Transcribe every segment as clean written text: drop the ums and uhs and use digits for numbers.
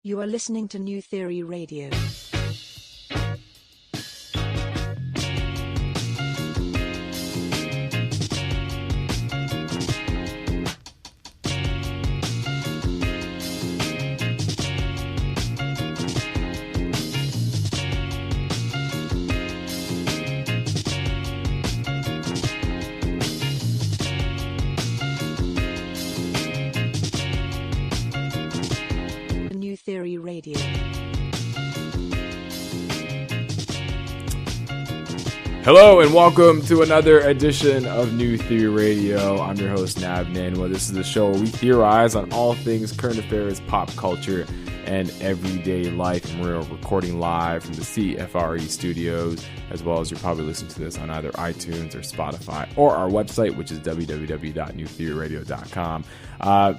You are listening to New Theory Radio. Theory Radio. Hello and welcome to another edition of New Theory Radio. I'm your host, Nav Nanwa. This is the show where we theorize on all things current affairs, pop culture, and everyday life. And we're recording live from the CFRE studios, as well as you're probably listening to this on either iTunes or Spotify or our website, which is www.newtheoryradio.com.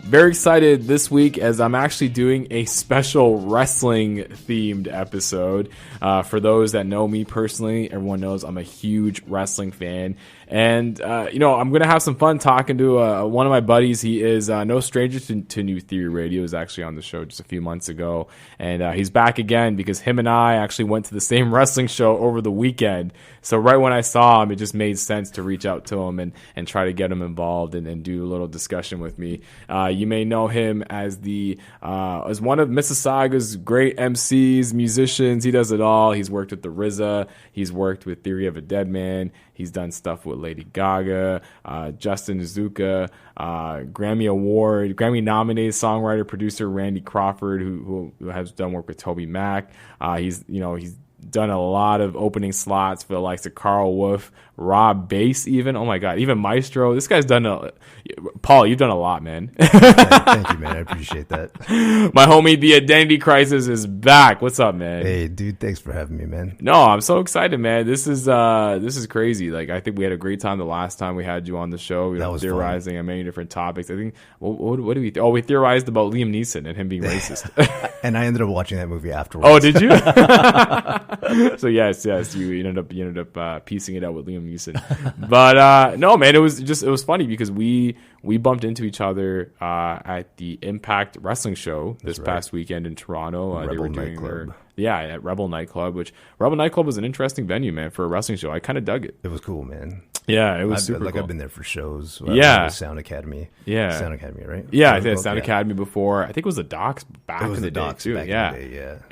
Very excited this week as I'm actually doing a special wrestling themed episode. For those that know me personally, everyone knows I'm a huge wrestling fan. And, I'm going to have some fun talking to one of my buddies. He is no stranger to New Theory Radio. He was actually on the show just a few months ago. And he's back again because him and I actually went to the same wrestling show over the weekend. So right when I saw him, it just made sense to reach out to him and try to get him involved and do a little discussion with me. You may know him as as one of Mississauga's great MCs, musicians. He does it all. He's worked with the RZA. He's worked with Theory of a Dead Man. He's done stuff with Lady Gaga, Justin Azuka, Grammy nominated songwriter producer Randy Crawford, who has done work with Toby Mac. He's done a lot of opening slots for the likes of Carl Wolf, Rob Bass, even. Oh my God, even Maestro. This guy's done Paul, you've done a lot, man. Thank you, man. I appreciate that. My homie, The Identity Crisis, is back. What's up, man? Hey, dude, thanks for having me, man. No, I'm so excited, man. This is crazy. Like, I think we had a great time the last time we had you on the show. We were theorizing on many different topics. I think, what did we? We theorized about Liam Neeson and him being racist. And I ended up watching that movie afterwards. Oh, did you? So yes, you ended up piecing it out with Liam Neeson. But no, man, it was funny because we bumped into each other at the Impact Wrestling show this past weekend in Toronto. Rebel they were doing Nightclub. at Rebel Nightclub, which Rebel Nightclub was an interesting venue, man, for a wrestling show. I kind of dug it. It was cool, man. Yeah, it was super cool. I've been there for shows. Sound Academy. Yeah. Sound Academy, right? Yeah, I did Sound Academy before. I think it was the Docks back in the day, too. Yeah. In the day,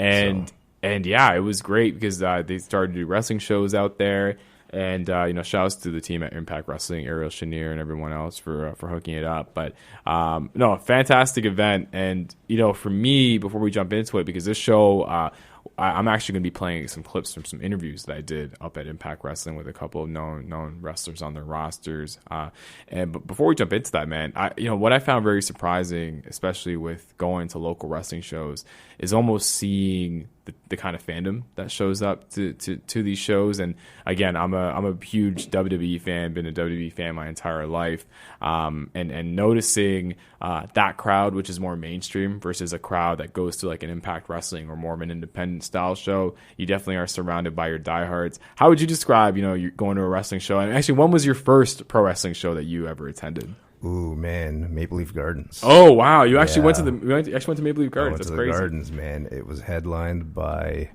And yeah, it was great because they started to do wrestling shows out there. And, shouts to the team at Impact Wrestling, Ariel Chenier and everyone else for hooking it up. But, fantastic event. And, for me, before we jump into it, because this show, I'm actually going to be playing some clips from some interviews that I did up at Impact Wrestling with a couple of known wrestlers on their rosters. But before we jump into that, man, what I found very surprising, especially with going to local wrestling shows, is almost seeing the kind of fandom that shows up to these shows. And again, I'm a huge WWE fan, been a WWE fan my entire life, and noticing that crowd, which is more mainstream, versus a crowd that goes to like an Impact Wrestling or more of an independent style show. You definitely are surrounded by your diehards. How would you describe, you're going to a wrestling show? And actually, when was your first pro wrestling show that you ever attended? Ooh, man, Maple Leaf Gardens. Oh wow, you actually went to Maple Leaf Gardens. That's crazy. Gardens, man. It was headlined by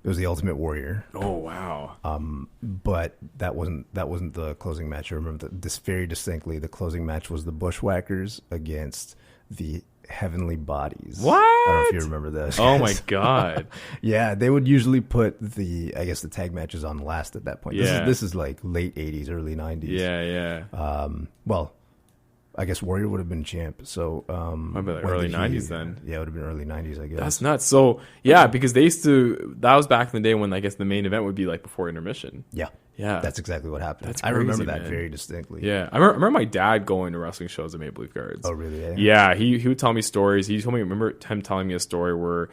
the Ultimate Warrior. Oh wow. But that wasn't the closing match. I remember this very distinctly. The closing match was the Bushwhackers against the Heavenly Bodies. What? I don't know if you remember this. Oh my God. Yeah, they would usually put the tag matches on last at that point. Yeah. This is like late 80s, early 90s. Yeah. Well, I guess Warrior would have been champ. So might be like early 90s then. Yeah, it would have been early 90s, I guess. That's nuts. So yeah, because they used to. That was back in the day when I guess the main event would be like before intermission. Yeah. Yeah. That's exactly what happened. That's I remember crazy, that man. very distinctly. Yeah, I remember my dad going to wrestling shows at Maple Leaf Gardens. Oh, really? Yeah, he would tell me stories. He told me, remember him telling me a story where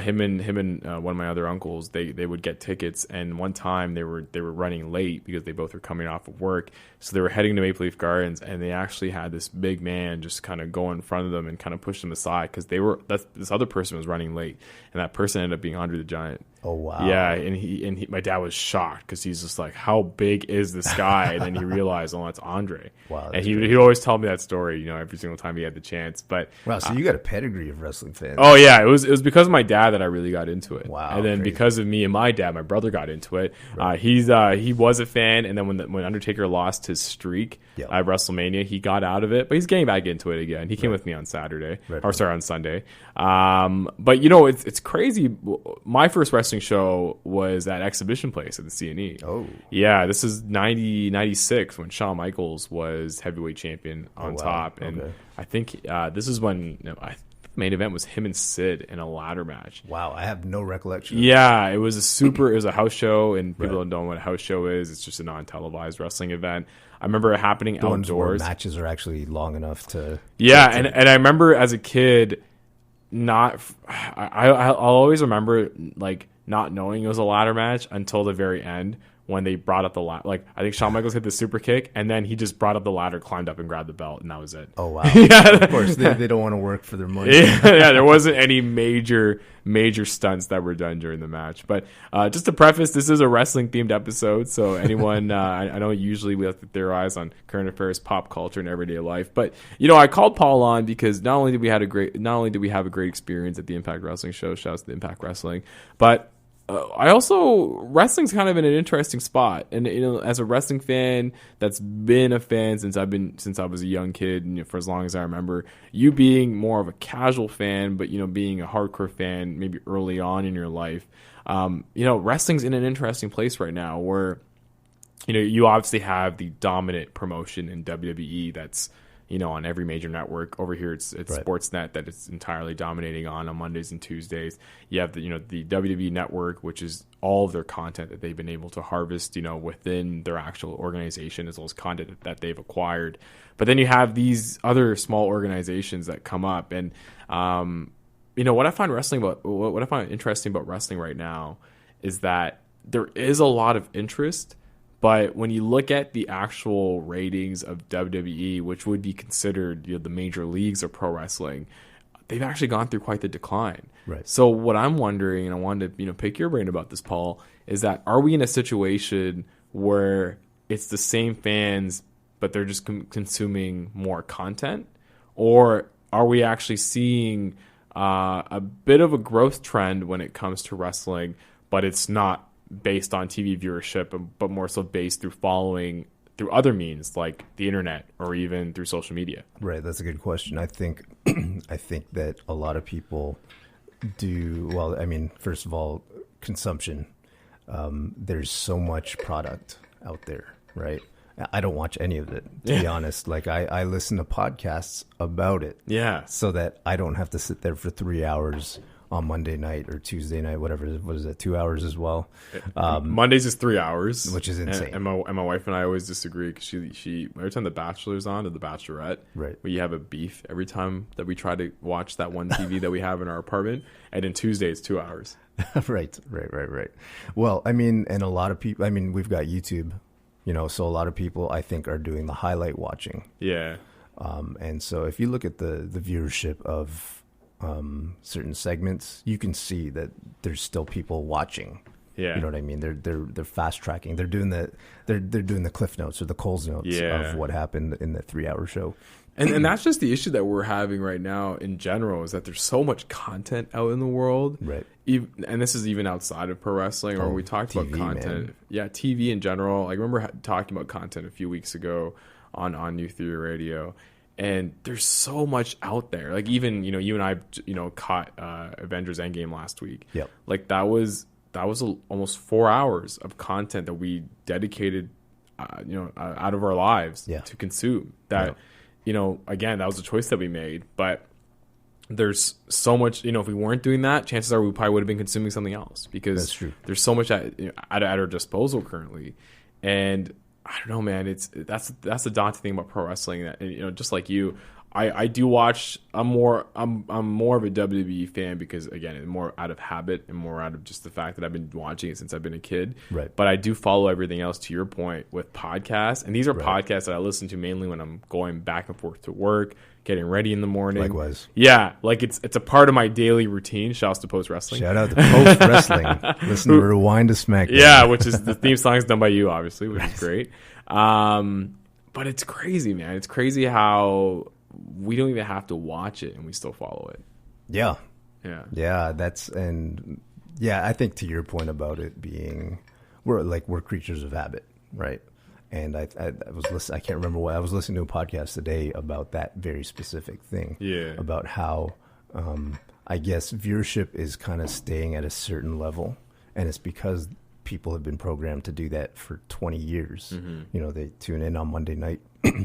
him and one of my other uncles, they would get tickets, and one time they were running late because they both were coming off of work, so they were heading to Maple Leaf Gardens, and they actually had this big man just kind of go in front of them and kind of push them aside because this other person was running late, and that person ended up being Andre the Giant. Oh wow. Yeah, and my dad was shocked because he's just like, how big is this guy? And then he realized, oh, that's Andre. Wow, and he'd always tell me that story, every single time he had the chance. But wow, so you got a pedigree of wrestling fans. oh yeah, it was because of my dad that I really got into it. Wow, and then crazy. because of me and my dad, my brother got into it. He was a fan, and then when Undertaker lost his streak Yep. at WrestleMania, he got out of it, but he's getting back into it again. He came with me on Saturday, on Sunday. But it's crazy. My first wrestling show was at Exhibition Place at the CNE. Oh. Yeah, this is 96 when Shawn Michaels was heavyweight champion on wow. top. And Okay. I think this is when the main event was him and Sid in a ladder match. Wow, I have no recollection. Yeah, it was a house show, and people don't know what a house show is. It's just a non-televised wrestling event. I remember it happening Ones where outdoors. matches are actually long enough to. Yeah, and I remember as a kid, I'll always remember like not knowing it was a ladder match until the very end when they brought up the ladder. Like I think Shawn Michaels hit the super kick, and then he just brought up the ladder, climbed up, and grabbed the belt, and that was it. Oh wow! Of course, they don't want to work for their money. Yeah, there wasn't any major stunts that were done during the match. But just to preface, this is a wrestling themed episode, so anyone I know usually we have to theorize on current affairs, pop culture, and everyday life. But I called Paul on because not only did we have a great experience at the Impact Wrestling show, shouts to Impact Wrestling, but wrestling's kind of in an interesting spot, and as a wrestling fan that's been a fan since I was a young kid, and for as long as I remember, you being more of a casual fan, but being a hardcore fan maybe early on in your life, wrestling's in an interesting place right now where you obviously have the dominant promotion in WWE that's on every major network. Over here, it's Sportsnet that it's entirely dominating on Mondays and Tuesdays. You have the WWE Network, which is all of their content that they've been able to harvest, within their actual organization, as well as content that they've acquired. But then you have these other small organizations that come up, and what I find interesting about wrestling right now is that there is a lot of interest. But when you look at the actual ratings of WWE, which would be considered the major leagues of pro wrestling, they've actually gone through quite the decline. Right. So what I'm wondering, and I wanted to pick your brain about this, Paul, is that are we in a situation where it's the same fans, but they're just consuming more content, or are we actually seeing a bit of a growth trend when it comes to wrestling, but it's not based on TV viewership, but more so based through following through other means like the internet or even through social media? Right, that's a good question. I think that a lot of people do well. I mean, first of all, consumption. There's so much product out there, right? I don't watch any of it, to be honest. Like I listen to podcasts about it, so that I don't have to sit there for 3 hours on Monday night or Tuesday night, whatever. What is it, 2 hours as well? Mondays is 3 hours, which is insane. And my wife and I always disagree because she every time The Bachelor's on or The Bachelorette, we have a beef every time that we try to watch that one TV that we have in our apartment, and then Tuesday it's 2 hours. Right. Well, I mean, and a lot of people. I mean, we've got YouTube, so a lot of people I think are doing the highlight watching. Yeah. And so if you look at the viewership of certain segments, you can see that there's still people watching. Yeah, you know what I mean. They're fast tracking. They're doing the Cliff Notes or the Coles Notes of what happened in the 3 hour show. And that's just the issue that we're having right now in general, is that there's so much content out in the world. Right. And this is even outside of pro wrestling, or we talked TV, about content. Man. Yeah, TV in general. I remember talking about content a few weeks ago on New Theory Radio. And there's so much out there. Like even, you and I, caught Avengers Endgame last week. Yep. Like that was almost 4 hours of content that we dedicated, out of our lives to consume. That, again, that was a choice that we made. But there's so much, if we weren't doing that, chances are we probably would have been consuming something else, because that's true. There's so much at our disposal currently. And I don't know, man. That's the daunting thing about pro wrestling. That just like you, I do watch. I'm more of a WWE fan because, again, more out of habit and more out of just the fact that I've been watching it since I've been a kid. Right. But I do follow everything else, to your point, with podcasts, and these are Right. podcasts that I listen to mainly when I'm going back and forth to work, getting ready in the morning. Likewise. Yeah, like it's a part of my daily routine. Shouts to Post Wrestling. Shout out to Post Wrestling. Listen to Rewind to SmackDown. Yeah, which is the theme song is done by you, obviously, which is great. But it's crazy, man. It's crazy how we don't even have to watch it and we still follow it. Yeah. Yeah. Yeah, I think to your point about it being, we're creatures of habit, right? And I was listening. I can't remember what I was listening to a podcast today about that very specific thing. Yeah. About how I guess viewership is kind of staying at a certain level, and it's because people have been programmed to do that for 20 years. Mm-hmm. You know, they tune in on Monday night,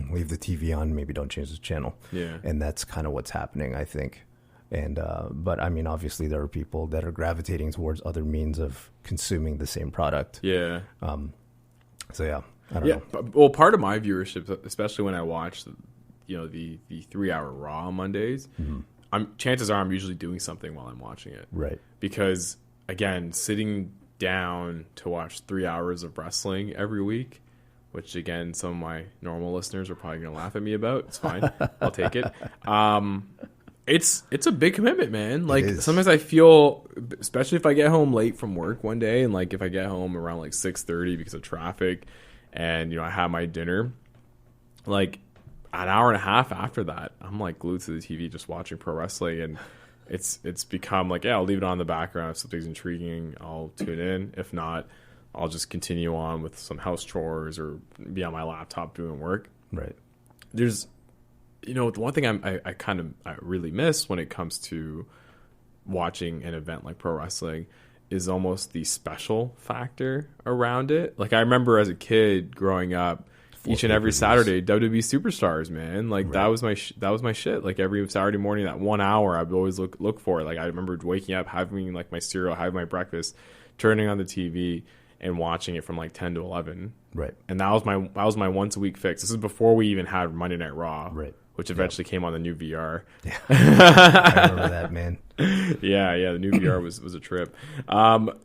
leave the TV on, maybe don't change the channel. Yeah. And that's kind of what's happening, I think. And but I mean, obviously, there are people that are gravitating towards other means of consuming the same product. Yeah. So yeah, I don't Yeah. know. Well, part of my viewership, especially when I watch, the 3-hour Raw on Mondays, chances are I'm usually doing something while I'm watching it. Right. Because, again, sitting down to watch 3 hours of wrestling every week, which, again, some of my normal listeners are probably going to laugh at me about. It's fine. I'll take it. It's a big commitment, man. Like, sometimes I feel, especially if I get home late from work one day, and like if I get home around like 6:30 because of traffic, and I have my dinner, like an hour and a half after that, I'm like glued to the TV just watching pro wrestling, and it's become like, yeah, I'll leave it on in the background. If something's intriguing, I'll tune in. If not, I'll just continue on with some house chores or be on my laptop doing work. Right. There's the one thing I really miss when it comes to watching an event like pro wrestling is almost the special factor around it. Like, I remember as a kid growing up, each and every Saturday, WWE Superstars, man. Like, Right. that was my shit. Like, every Saturday morning, that 1 hour, I'd always look for it. Like, I remember waking up, having like my cereal, having my breakfast, turning on the TV and watching it from like 10 to 11. Right. And that was my once a week fix. This is before we even had Monday Night Raw. Right. Which eventually came on the new VR. Yeah. I remember that, man. Yeah, the new VR was a trip.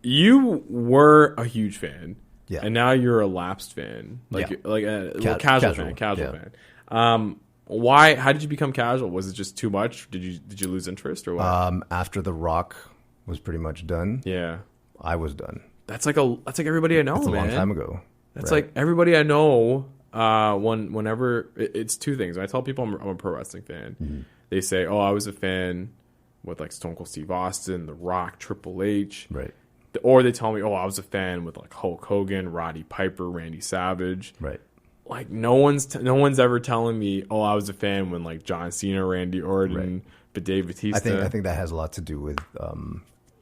You were a huge fan. Yeah. And now you're a lapsed fan. Like, Yeah. like a casual fan. Why? How did you become casual? Was it just too much? Did you lose interest or what? After The Rock was pretty much done, Yeah. I was done. That's like everybody I know, That's a man. long time ago. That's Right. like everybody I know. Whenever it's two things. When I tell people I'm a pro wrestling fan, they say, "Oh, I was a fan with like Stone Cold Steve Austin, The Rock, Triple H," Right. or they tell me, "Oh, I was a fan with like Hulk Hogan, Roddy Piper, Randy Savage." Right. Like no one's ever telling me, "Oh, I was a fan when like John Cena, Randy Orton, but Dave Batista." I think that has a lot to do with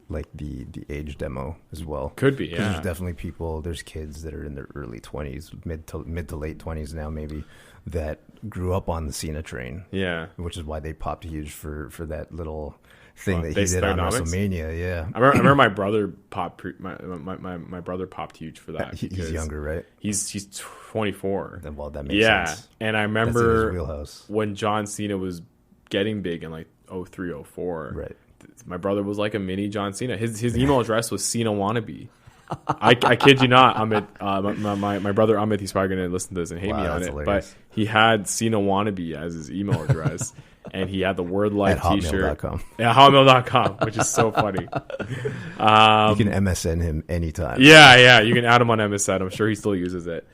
like the age demo as well. Could be, 'Cause yeah. There's definitely people. There's kids that are in their early 20s, mid to late 20s now, maybe, that grew up on the Cena train. Yeah. Which is why they popped huge for that little thing that he Base did on Dynamics? WrestleMania. Yeah. I remember my brother popped my brother popped huge for that. He's because younger, right? He's 24. Well, that makes sense. And I That's in his remember wheelhouse. when John Cena was getting big in like 03, 04. Right. My brother was like a mini John Cena. His email address was Cena wannabe. I kid you not, Amit. My brother Amit, he's probably going to listen to this and hate me on that's it. hilarious. But he had Cena wannabe as his email address, and he had the Word Life At T-shirt. hotmail.com. Yeah, hotmail.com, which is so funny. You can MSN him anytime. Yeah, you can add him on MSN. I'm sure he still uses it.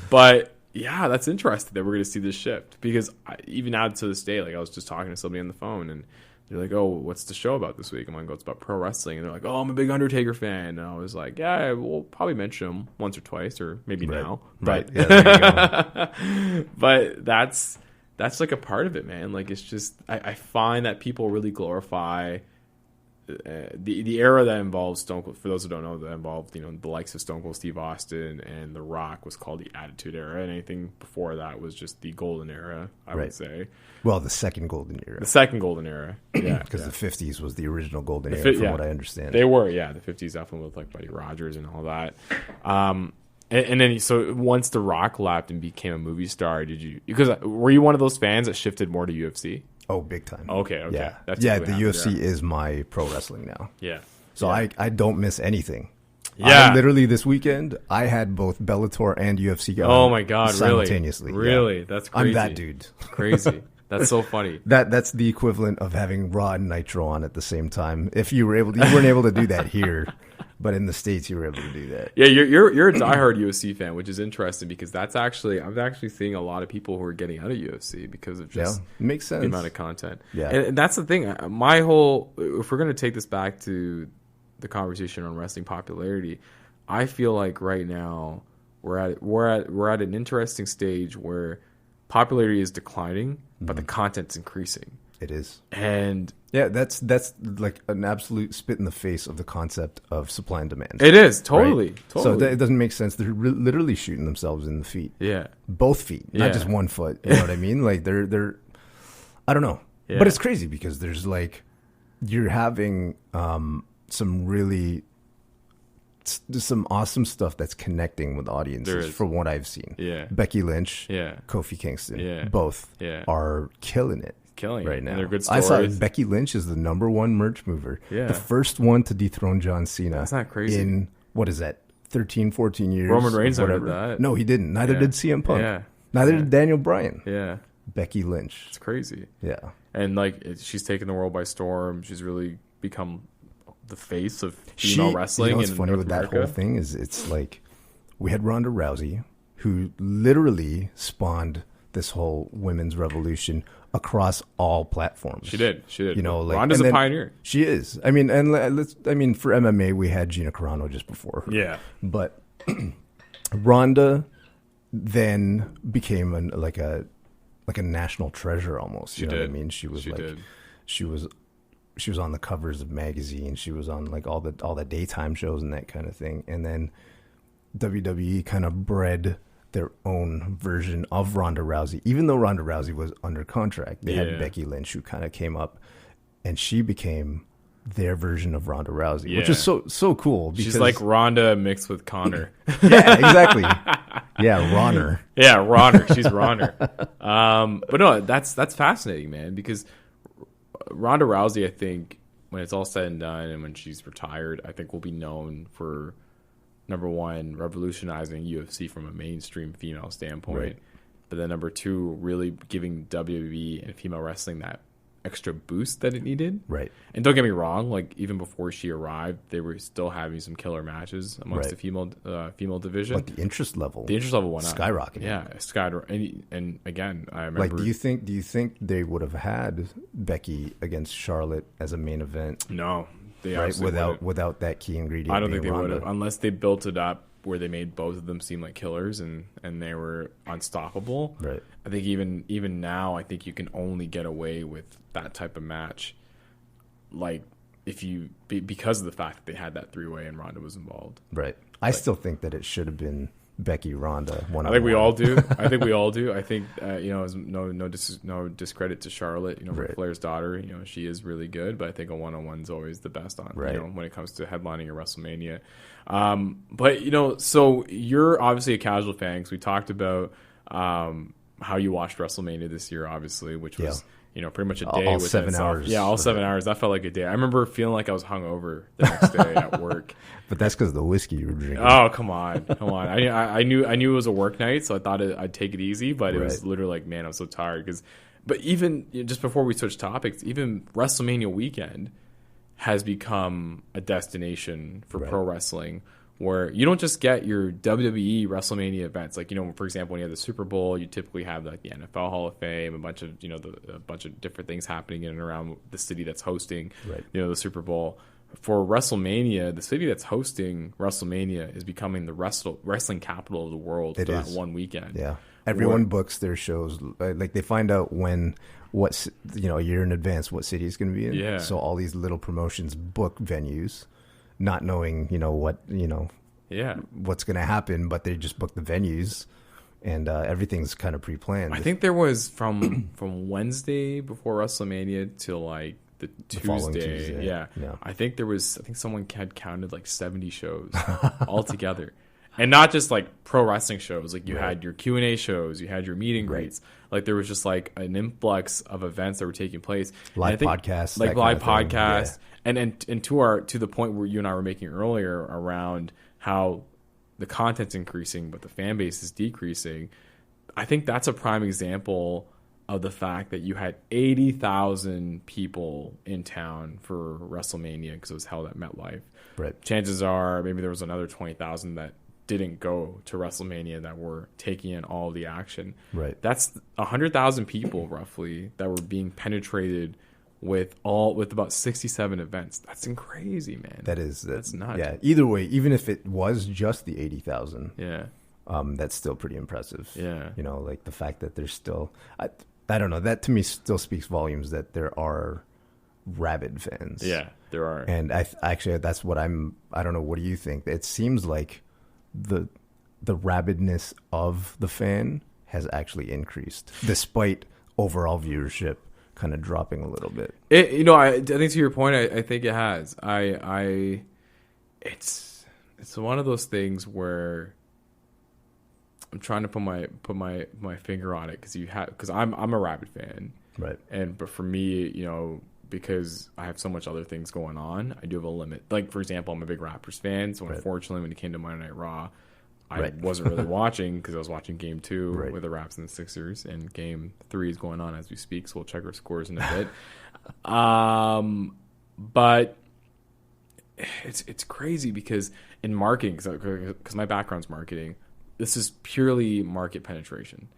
But yeah, that's interesting that we're going to see this shift, because even now to this day, like I was just talking to somebody on the phone and they're like, "Oh, what's the show about this week?" I'm like, "Oh, it's about pro wrestling." And they're like, "Oh, I'm a big Undertaker fan." And I was like, "Yeah, we'll probably mention him once or twice, or maybe now." Right. But, Yeah, there you go. but that's like a part of it, man. Like, it's just I find that people really glorify the era that involves Stone Cold. For those who don't know, that involved the likes of Stone Cold Steve Austin and The Rock was called the Attitude Era, and anything before that was just the Golden Era, I would say. Well, the second golden era. The second Golden Era, yeah, Because the 50s was the original golden era, fi- from yeah. what I understand. They were, yeah. The 50s definitely with like Buddy Rogers and all that. And then, so once The Rock left and became a movie star, because were you one of those fans that shifted more to UFC? Oh, big time. Okay. Yeah. That's The typically happened, UFC is my pro wrestling now. Yeah. So I don't miss anything. Yeah. Literally this weekend, I had both Bellator and UFC on Oh my God, simultaneously. Really? Yeah. That's crazy. I'm that dude. Crazy. That's so funny. That's the equivalent of having Raw and Nitro on at the same time. If you weren't able to do that here, but in the States you were able to do that. Yeah, you're a diehard UFC fan, which is interesting because I'm actually seeing a lot of people who are getting out of UFC because of just makes sense. the amount of content. Yeah. And that's the thing. If we're going to take this back to the conversation on wrestling popularity, I feel like right now we're at an interesting stage where popularity is declining, but the content's increasing. It is. And yeah, that's like an absolute spit in the face of the concept of supply and demand. it is totally. So it doesn't make sense. They're literally shooting themselves in the feet. Yeah. Both feet, not just one foot. You know what I mean? Like they're I don't know. Yeah. But it's crazy because there's like you're having some awesome stuff that's connecting with audiences from what I've seen. Yeah. Becky Lynch, Yeah. Kofi Kingston, Yeah. both Yeah. are killing it. Killing right it. now. And they're good I stories. saw Becky Lynch is the #1 merch mover. Yeah. The first one to dethrone John Cena. That's not crazy. In, what is that, 13, 14 years? Roman Reigns never whatever. did that. No, he didn't. Neither Yeah. did CM Punk. Yeah. Neither Yeah. did Daniel Bryan. Yeah. Becky Lynch. It's crazy. Yeah. And like she's taken the world by storm. She's really become the face of female wrestling. You know what's in funny North with America. that whole thing is it's like we had Ronda Rousey, who literally spawned this whole women's revolution across all platforms. She did. You know, like Ronda's and a then- pioneer. She is. I mean, and for MMA, we had Gina Carano just before her. Yeah. But Ronda then became like a national treasure almost. You know what I mean? She did. She was on the covers of magazines. She was on like all the daytime shows and that kind of thing. And then WWE kind of bred their own version of Ronda Rousey. Even though Ronda Rousey was under contract, they had Becky Lynch who kind of came up, and she became their version of Ronda Rousey, which is so cool. Because, She's like Ronda mixed with Connor. yeah, exactly. Yeah, Ronner. Yeah, Ronner. She's Ronner. But no, that's fascinating, man, because Ronda Rousey, I think, when it's all said and done and when she's retired, I think will be known for, number one, revolutionizing UFC from a mainstream female standpoint. Right. But then number two, really giving WWE and female wrestling that extra boost that it needed. Right. And don't get me wrong, like even before she arrived, they were still having some killer matches amongst the female division. But the interest level went up. skyrocketed. Yeah, skyrocketed. And again, I remember. Like, do you think they would have had Becky against Charlotte as a main event? No, they Right, absolutely without that key ingredient. I don't think they being would have, Ronda. unless they built it up where they made both of them seem like killers and they were unstoppable. Right. I think even now, I think you can only get away with that type of match, like if you because of the fact that they had that 3-way and Ronda was involved. Right. I still think that it should have been Becky Ronda. I think we all do. I think we all do. I think as no discredit to Charlotte. Ric Flair's daughter. She is really good, but I think a one-on-one's always the best on. Right. When it comes to headlining a WrestleMania. But so you're obviously a casual fan because we talked about how you watched WrestleMania this year, obviously, which was pretty much a day. All 7 hours. Yeah, all 7 hours. That felt like a day. I remember feeling like I was hungover the next day at work. But that's because of the whiskey you were drinking. Oh, come on. I knew it was a work night, so I thought I'd take it easy. But it was literally like, man, I'm so tired. But even just before we switch topics, even WrestleMania weekend has become a destination for pro wrestling, where you don't just get your WWE WrestleMania events. Like, for example, when you have the Super Bowl, you typically have like the NFL Hall of Fame, a bunch of a bunch of different things happening in and around the city that's hosting the Super Bowl. For WrestleMania, the city that's hosting WrestleMania is becoming the wrestling capital of the world for that one weekend. Yeah. Everyone books their shows. Like, they find out a year in advance what city it's going to be in. Yeah. So all these little promotions book venues, not knowing, what's going to happen, but they just book the venues, and everything's kind of pre-planned. I think there was from Wednesday before WrestleMania till like the following Tuesday. Tuesday. Yeah. Yeah. I think someone had counted like 70 shows altogether. And not just like pro wrestling shows. Like you had your Q&A shows, you had your meet and greets. Like there was just like an influx of events that were taking place. Live podcasts. Like live podcasts. Yeah. And to the point where you and I were making earlier around how the content's increasing, but the fan base is decreasing. I think that's a prime example of the fact that you had 80,000 people in town for WrestleMania because it was held at MetLife. Right. Chances are maybe there was another 20,000 that didn't go to WrestleMania that were taking in all the action. Right. That's 100,000 people roughly that were being penetrated with about 67 events. That's crazy, man. That's nuts. Yeah. Either way, even if it was just the 80,000, that's still pretty impressive. Yeah. You know, like the fact that there's still, I don't know, that to me still speaks volumes that there are rabid fans. Yeah, there are. And actually that's what I don't know, what do you think? It seems like the rabidness of the fan has actually increased despite overall viewership kind of dropping a little bit. I think to your point, I think it has. It's one of those things where I'm trying to put my finger on it because I'm a Rapid fan, right? But for me, because I have so much other things going on, I do have a limit. Like for example, I'm a big Raptors fan, so unfortunately, when it came to Monday Night Raw, I wasn't really watching because I was watching Game 2 with the Raps and the Sixers, and Game 3 is going on as we speak, so we'll check our scores in a bit. But it's crazy because in marketing, because my background's marketing, this is purely market penetration,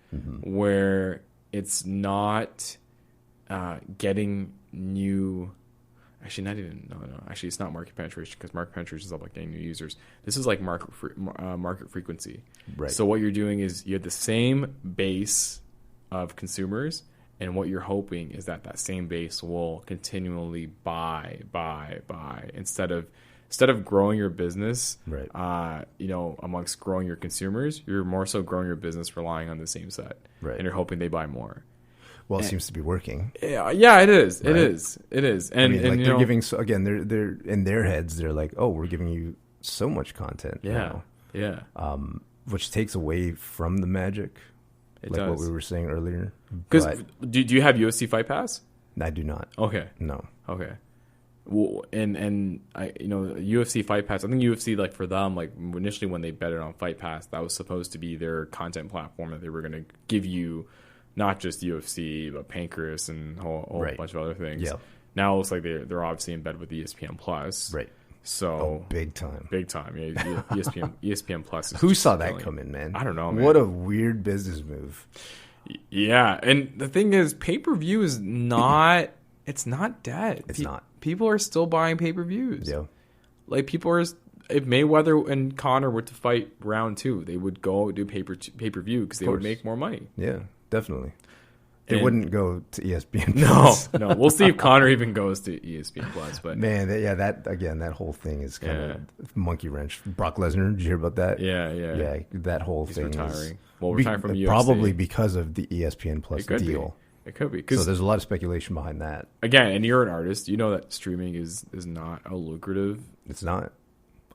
where it's not getting new. Actually, not even no. Actually, it's not market penetration because market penetration is all about getting new users. This is like market frequency. Right. So what you're doing is you have the same base of consumers, and what you're hoping is that same base will continually buy instead of growing your business. Right. Amongst growing your consumers, you're more so growing your business relying on the same set. Right. And you're hoping they buy more. Well, it seems to be working. Yeah, it is. Right? It is. And, they're giving. So again, they're in their heads. They're like, oh, we're giving you so much content. Yeah. Now. Yeah. Which takes away from the magic. It like does. what we were saying earlier. Because do you have UFC Fight Pass? I do not. Okay. No. Okay. Well, and I UFC Fight Pass. I think UFC, like for them, like initially when they betted on Fight Pass, that was supposed to be their content platform that they were going to give you. Not just UFC, but Pancrase and a whole bunch of other things. Yeah. Now it looks like they're obviously in bed with ESPN Plus. Right. So big time. Yeah, ESPN Plus. Who saw that coming, man? I don't know, man. What a weird business move. Yeah, and the thing is, pay-per-view is not. It's not dead. It's not. People are still buying pay-per-views. Yeah. Like people are. If Mayweather and Conor were to fight round 2, they would go do pay-per-view because they would make more money. Yeah. Definitely. It wouldn't go to ESPN Plus. No. We'll see if Conor even goes to ESPN Plus. But man, that whole thing is kind of monkey wrench. Brock Lesnar, did you hear about that? Yeah. That whole thing retiring. Is retiring from UFC. Probably because of the ESPN Plus deal. It could be. So there's a lot of speculation behind that. Again, and you're an artist. You know that streaming is not a lucrative. It's not.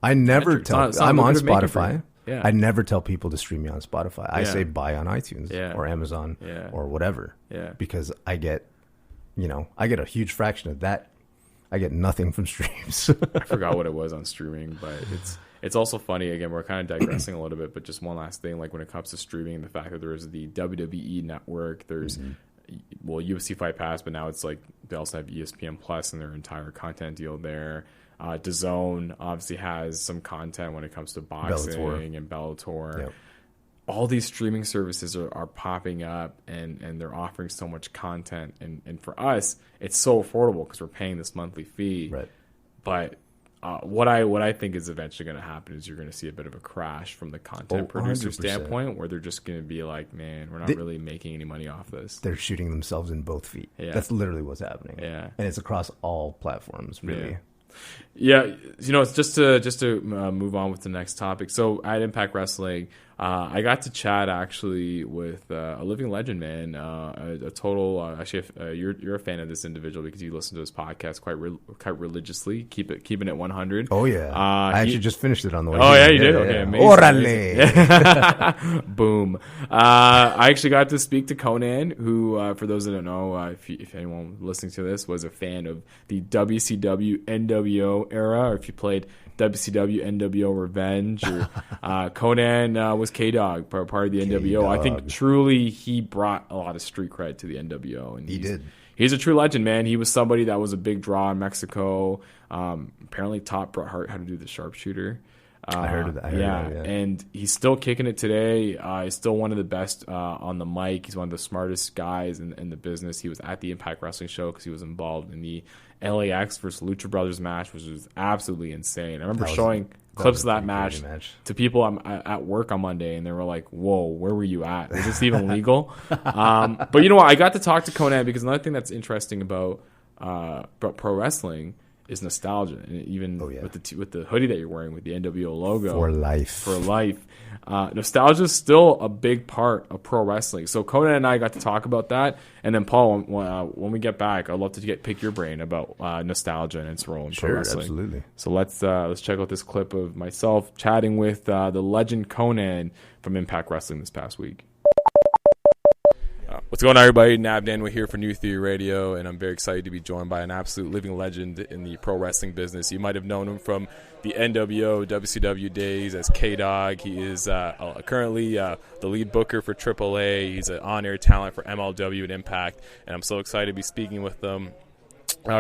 I never tell. I'm on Spotify. Yeah. I never tell people to stream me on Spotify. I say buy on iTunes or Amazon or whatever. Yeah. Because I get a huge fraction of that. I get nothing from streams. I forgot what it was on streaming, but it's also funny. Again, we're kind of digressing a little bit, but just one last thing. Like when it comes to streaming, the fact that there is the WWE Network, there's UFC Fight Pass, but now it's like they also have ESPN Plus and their entire content deal there. DAZN obviously has some content when it comes to boxing and Bellator. Yep. All these streaming services are popping up and they're offering so much content. And for us, it's so affordable because we're paying this monthly fee. Right. But what I think is eventually going to happen is you're going to see a bit of a crash from the content producer 100%. standpoint, where they're just going to be like, man, we're not really making any money off this. They're shooting themselves in both feet. Yeah. That's literally what's happening. Yeah. And it's across all platforms, really. Yeah, it's just to move on with the next topic. So at Impact Wrestling, I got to chat actually with a living legend, man. A total. You're a fan of this individual because you listen to his podcast quite religiously. Keeping it 100. Oh yeah, I actually just finished it on the way. Oh here. yeah, you did. Okay, amazing. Orale. Boom. I actually got to speak to Conan, who, for those that don't know, if anyone listening to this was a fan of the WCW NWO era, or if you played WCW NWO Revenge, or Conan was K-Dog, part of the NWO. K-Dog. I think truly he brought a lot of street cred to the NWO, and he did. He's a true legend, man. He was somebody that was a big draw in Mexico. Apparently taught Bret Hart how to do the sharpshooter. I heard of that. Yeah, and he's still kicking it today. He's still one of the best on the mic. He's one of the smartest guys in the business. He was at the Impact Wrestling show because he was involved in the LAX versus Lucha Brothers match, which was absolutely insane. I remember showing clips of that match to people at work on Monday, and they were like, "Whoa, where were you at? Is this even legal?" But you know what? I got to talk to Conan because another thing that's interesting about pro wrestling is nostalgia, and even with the hoodie that you're wearing with the NWO logo for life. Nostalgia is still a big part of pro wrestling. So Conan and I got to talk about that, and then Paul, when we get back, I'd love to pick your brain about nostalgia and its role in pro wrestling. Absolutely. So let's check out this clip of myself chatting with the legend Conan from Impact Wrestling this past week. What's going on, everybody? Nab Danway here for New Theory Radio, and I'm very excited to be joined by an absolute living legend in the pro wrestling business. You might have known him from the NWO, WCW days as K-Dog. He is currently the lead booker for AAA. He's an on-air talent for MLW and Impact, and I'm so excited to be speaking with them.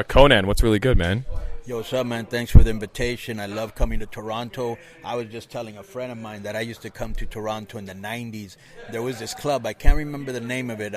Conan, what's really good, man? Yo, what's up, man? Thanks for the invitation. I love coming to Toronto. I was just telling a friend of mine that I used to come to Toronto in the 90s. There was this club. I can't remember the name of it,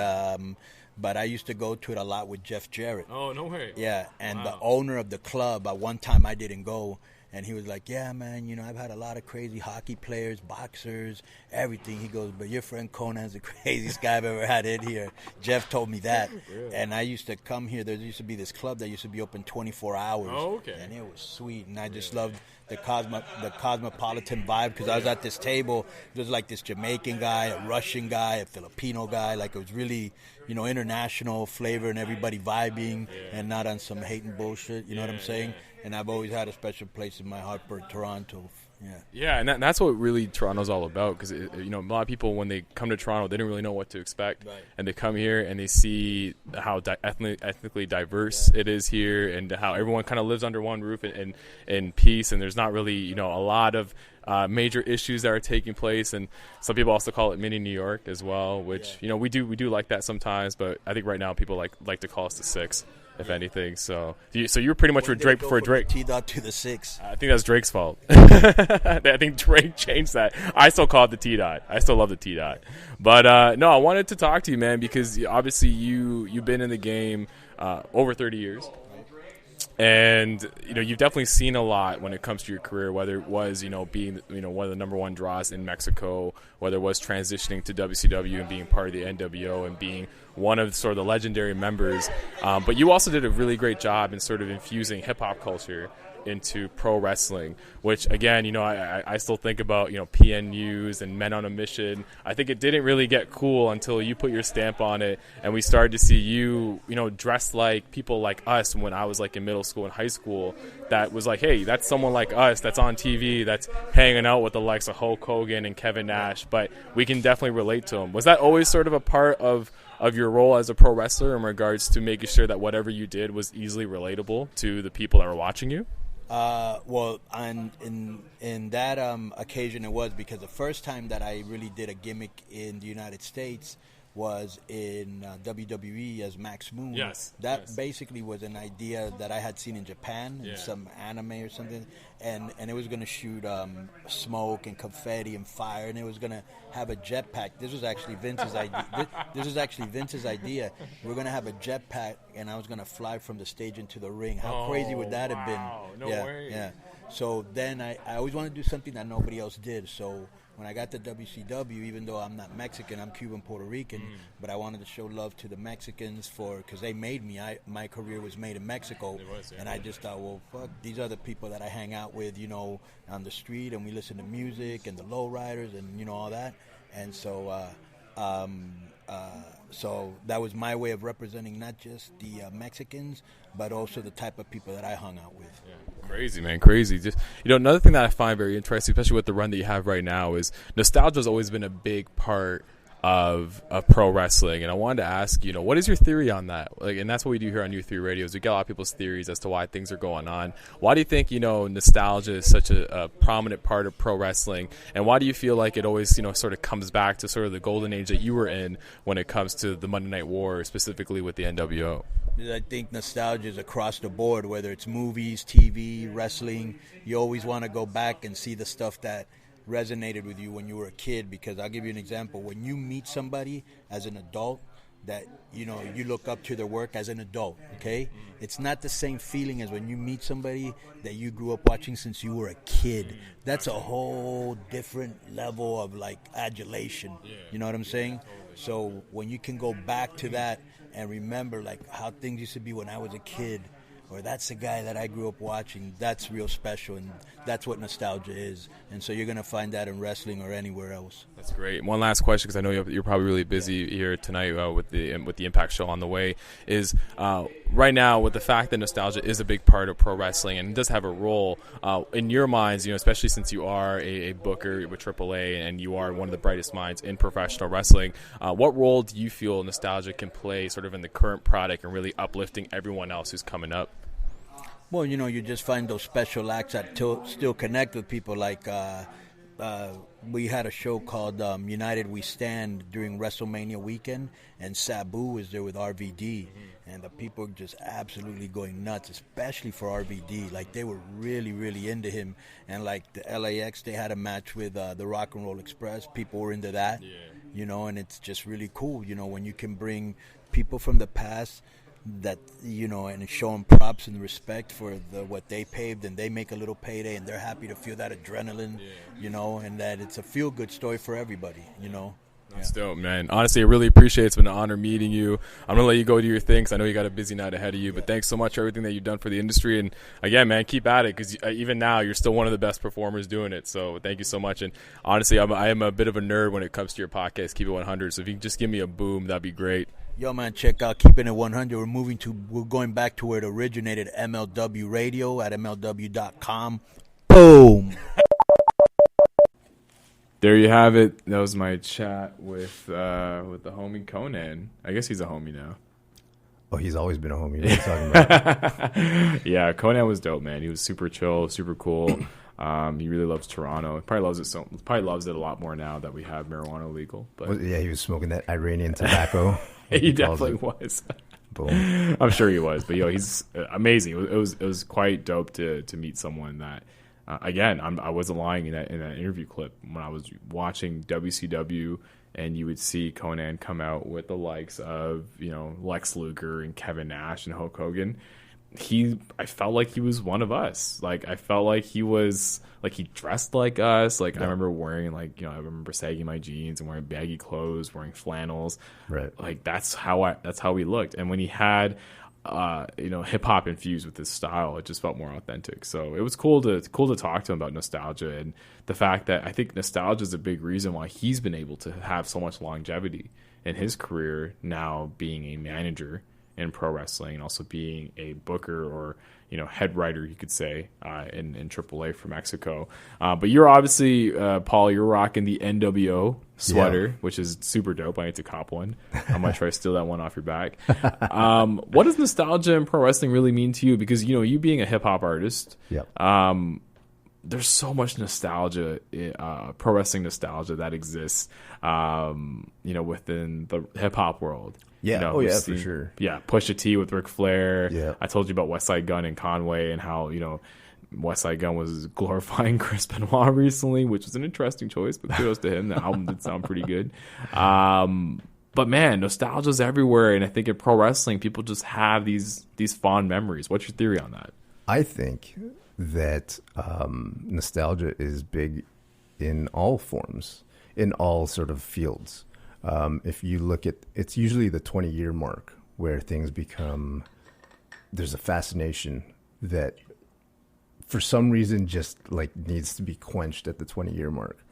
but I used to go to it a lot with Jeff Jarrett. Oh, no way. Yeah, and the owner of the club, at one time I didn't go, and he was like, yeah, man, I've had a lot of crazy hockey players, boxers, everything. He goes, but your friend Conan's the craziest guy I've ever had in here. Jeff told me that. Really? And I used to come here. There used to be this club that used to be open 24 hours. Oh, okay. And it was sweet. And I just loved the cosmopolitan vibe because I was at this table. There was like this Jamaican guy, a Russian guy, a Filipino guy. Like it was really, international flavor and everybody vibing and not on some hating bullshit. You know what I'm saying? And I've always had a special place in my heart for Toronto. Yeah, and that's what really Toronto's all about because, a lot of people, when they come to Toronto, they don't really know what to expect. Right. And they come here and they see how ethnically diverse it is here and how everyone kind of lives under one roof in peace. And there's not really, a lot of major issues that are taking place. And some people also call it mini New York as well, which, we do like that sometimes. But I think right now people like to call us the Six. If anything, so you're pretty much with Drake before Drake. T-Dot to the Six. I think that's Drake's fault. I think Drake changed that. I still call it the T-Dot. I still love the T-Dot. But no, I wanted to talk to you, man, because obviously you've been in the game over 30 years. And you've definitely seen a lot when it comes to your career, whether it was being one of the number one draws in Mexico, whether it was transitioning to WCW and being part of the NWO and being one of sort of the legendary members. But you also did a really great job in sort of infusing hip hop culture into pro wrestling, which again, I still think about, PNUs and Men on a Mission. I think it didn't really get cool until you put your stamp on it and we started to see you, dressed like people like us when I was like in middle school and high school. That was like, hey, that's someone like us that's on TV, that's hanging out with the likes of Hulk Hogan and Kevin Nash, but we can definitely relate to them. Was that always sort of a part of your role as a pro wrestler in regards to making sure that whatever you did was easily relatable to the people that were watching you? Well, in that occasion it was because the first time that I really did a gimmick in the United States was in WWE as Max Moon. Yes. That basically was an idea that I had seen in Japan in some anime or something, and it was going to shoot smoke and confetti and fire, and it was going to have a jetpack. This was actually Vince's idea. We were going to have a jetpack, and I was going to fly from the stage into the ring. How crazy would that have been? No way. Yeah. So then I always wanted to do something that nobody else did. So when I got to WCW, even though I'm not Mexican, I'm Cuban, Puerto Rican, but I wanted to show love to the Mexicans because they made me. My career was made in Mexico, and I just thought, well, fuck, these are the people that I hang out with, you know, on the street, and we listen to music and the lowriders and, you know, all that. And so so that was my way of representing not just the Mexicans, but also the type of people that I hung out with. Yeah. Crazy, man, crazy. Just, you know, another thing that I find very interesting, especially with the run that you have right now, is nostalgia has always been a big part of pro wrestling. And I wanted to ask, you know, what is your theory on that? Like, and that's what we do here on U3 Radio, is we get a lot of people's theories as to why things are going on. Why do you think, you know, nostalgia is such a prominent part of pro wrestling? And why do you feel like it always, you know, sort of comes back to sort of the golden age that you were in when it comes to the Monday Night War, specifically with the NWO? I think nostalgia is across the board, whether it's movies, TV, wrestling. You always want to go back and see the stuff that resonated with you when you were a kid, because I'll give you an example. When you meet somebody as an adult that, you know, you look up to their work as an adult, okay? It's not the same feeling as when you meet somebody that you grew up watching since you were a kid. That's a whole different level of, like, adulation. You know what I'm saying? So when you can go back to that and remember, like, how things used to be when I was a kid, or that's the guy that I grew up watching, that's real special, and that's what nostalgia is. And so you're going to find that in wrestling or anywhere else. That's great. One last question, because I know you're probably really busy here tonight with the Impact show on the way, is right now, with the fact that nostalgia is a big part of pro wrestling and does have a role in your minds, you know, especially since you are a booker with AAA and you are one of the brightest minds in professional wrestling, what role do you feel nostalgia can play sort of in the current product and really uplifting everyone else who's coming up? Well, you know, you just find those special acts that still connect with people. Like we had a show called United We Stand during WrestleMania weekend, and Sabu was there with RVD, and the people were just absolutely going nuts, especially for RVD. Like, they were really, really into him. And like the LAX, they had a match with the Rock and Roll Express. People were into that, you know, and it's just really cool, you know, when you can bring people from the past that, you know, and show them props and respect for what they paved, and they make a little payday, and they're happy to feel that adrenaline, you know, and that it's a feel-good story for everybody, you know. That's dope, man. Honestly, I really appreciate it. It's been an honor meeting you. I'm going to let you go do your thing, because I know you got a busy night ahead of you, but thanks so much for everything that you've done for the industry. And again, man, keep at it, because even now you're still one of the best performers doing it. So thank you so much. And honestly, I am a bit of a nerd when it comes to your podcast, Keep It 100. So if you can just give me a boom, that'd be great. Yo, man, check out Keeping It 100. We're going back to where it originated, MLW Radio at MLW.com. Boom. There you have it. That was my chat with the homie Conan. I guess he's a homie now. Oh, he's always been a homie. What are you talking about? Yeah, Conan was dope, man. He was super chill, super cool. He really loves Toronto. Probably loves it a lot more now that we have marijuana legal. But yeah, he was smoking that Iranian tobacco. He definitely was. Boom. I'm sure he was. But yo, he's amazing. It was quite dope to meet someone that. Again, I wasn't lying in that interview clip when I was watching WCW, and you would see Conan come out with the likes of, you know, Lex Luger and Kevin Nash and Hulk Hogan. I felt like he was one of us. Like, I felt like he was, like, he dressed like us. Like, yeah. I remember wearing, like, you know, I remember sagging my jeans and wearing baggy clothes, wearing flannels. Right. Like, that's how we looked. And when he had you know, hip hop infused with his style, it just felt more authentic. So it was cool to talk to him about nostalgia, and the fact that I think nostalgia is a big reason why he's been able to have so much longevity in his career, now being a manager in pro wrestling and also being a booker, or, you know, head writer, you could say, in AAA for Mexico. But you're obviously, Paul, you're rocking the NWO sweater, which is super dope. I need to cop one. I might try to steal that one off your back. What does nostalgia in pro wrestling really mean to you? Because, you know, you being a hip hop artist, there's so much nostalgia, pro wrestling nostalgia that exists, you know, within the hip hop world. Yeah, you know, for sure. Yeah, Pusha T with Ric Flair. Yeah. I told you about West Side Gun and Conway, and how, you know, West Side Gun was glorifying Chris Benoit recently, which was an interesting choice, but kudos to him. The album did sound pretty good. But man, nostalgia's everywhere, and I think in pro wrestling, people just have these fond memories. What's your theory on that? I think that nostalgia is big in all forms, in all sort of fields. If you look at, it's usually the 20-year mark where things become, there's a fascination that for some reason just like needs to be quenched at the 20-year mark.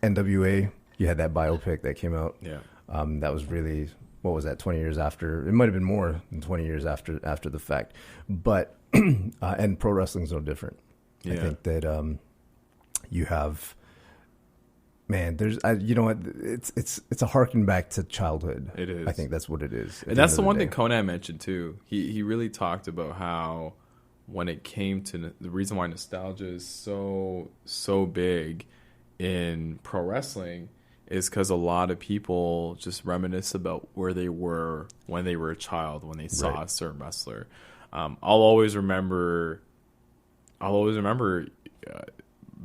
NWA, you had that biopic that came out. Yeah. That was really, what was that, 20 years after? It might have been more than 20 years after the fact. But, and pro wrestling's no different. Yeah. I think that you have, man, there's, you know what, it's a harken back to childhood. It is. I think that's what it is. And that's the one thing Conan mentioned too. He really talked about how when it came to the reason why nostalgia is so big in pro wrestling is because a lot of people just reminisce about where they were when they were a child, when they saw a certain wrestler. I'll always remember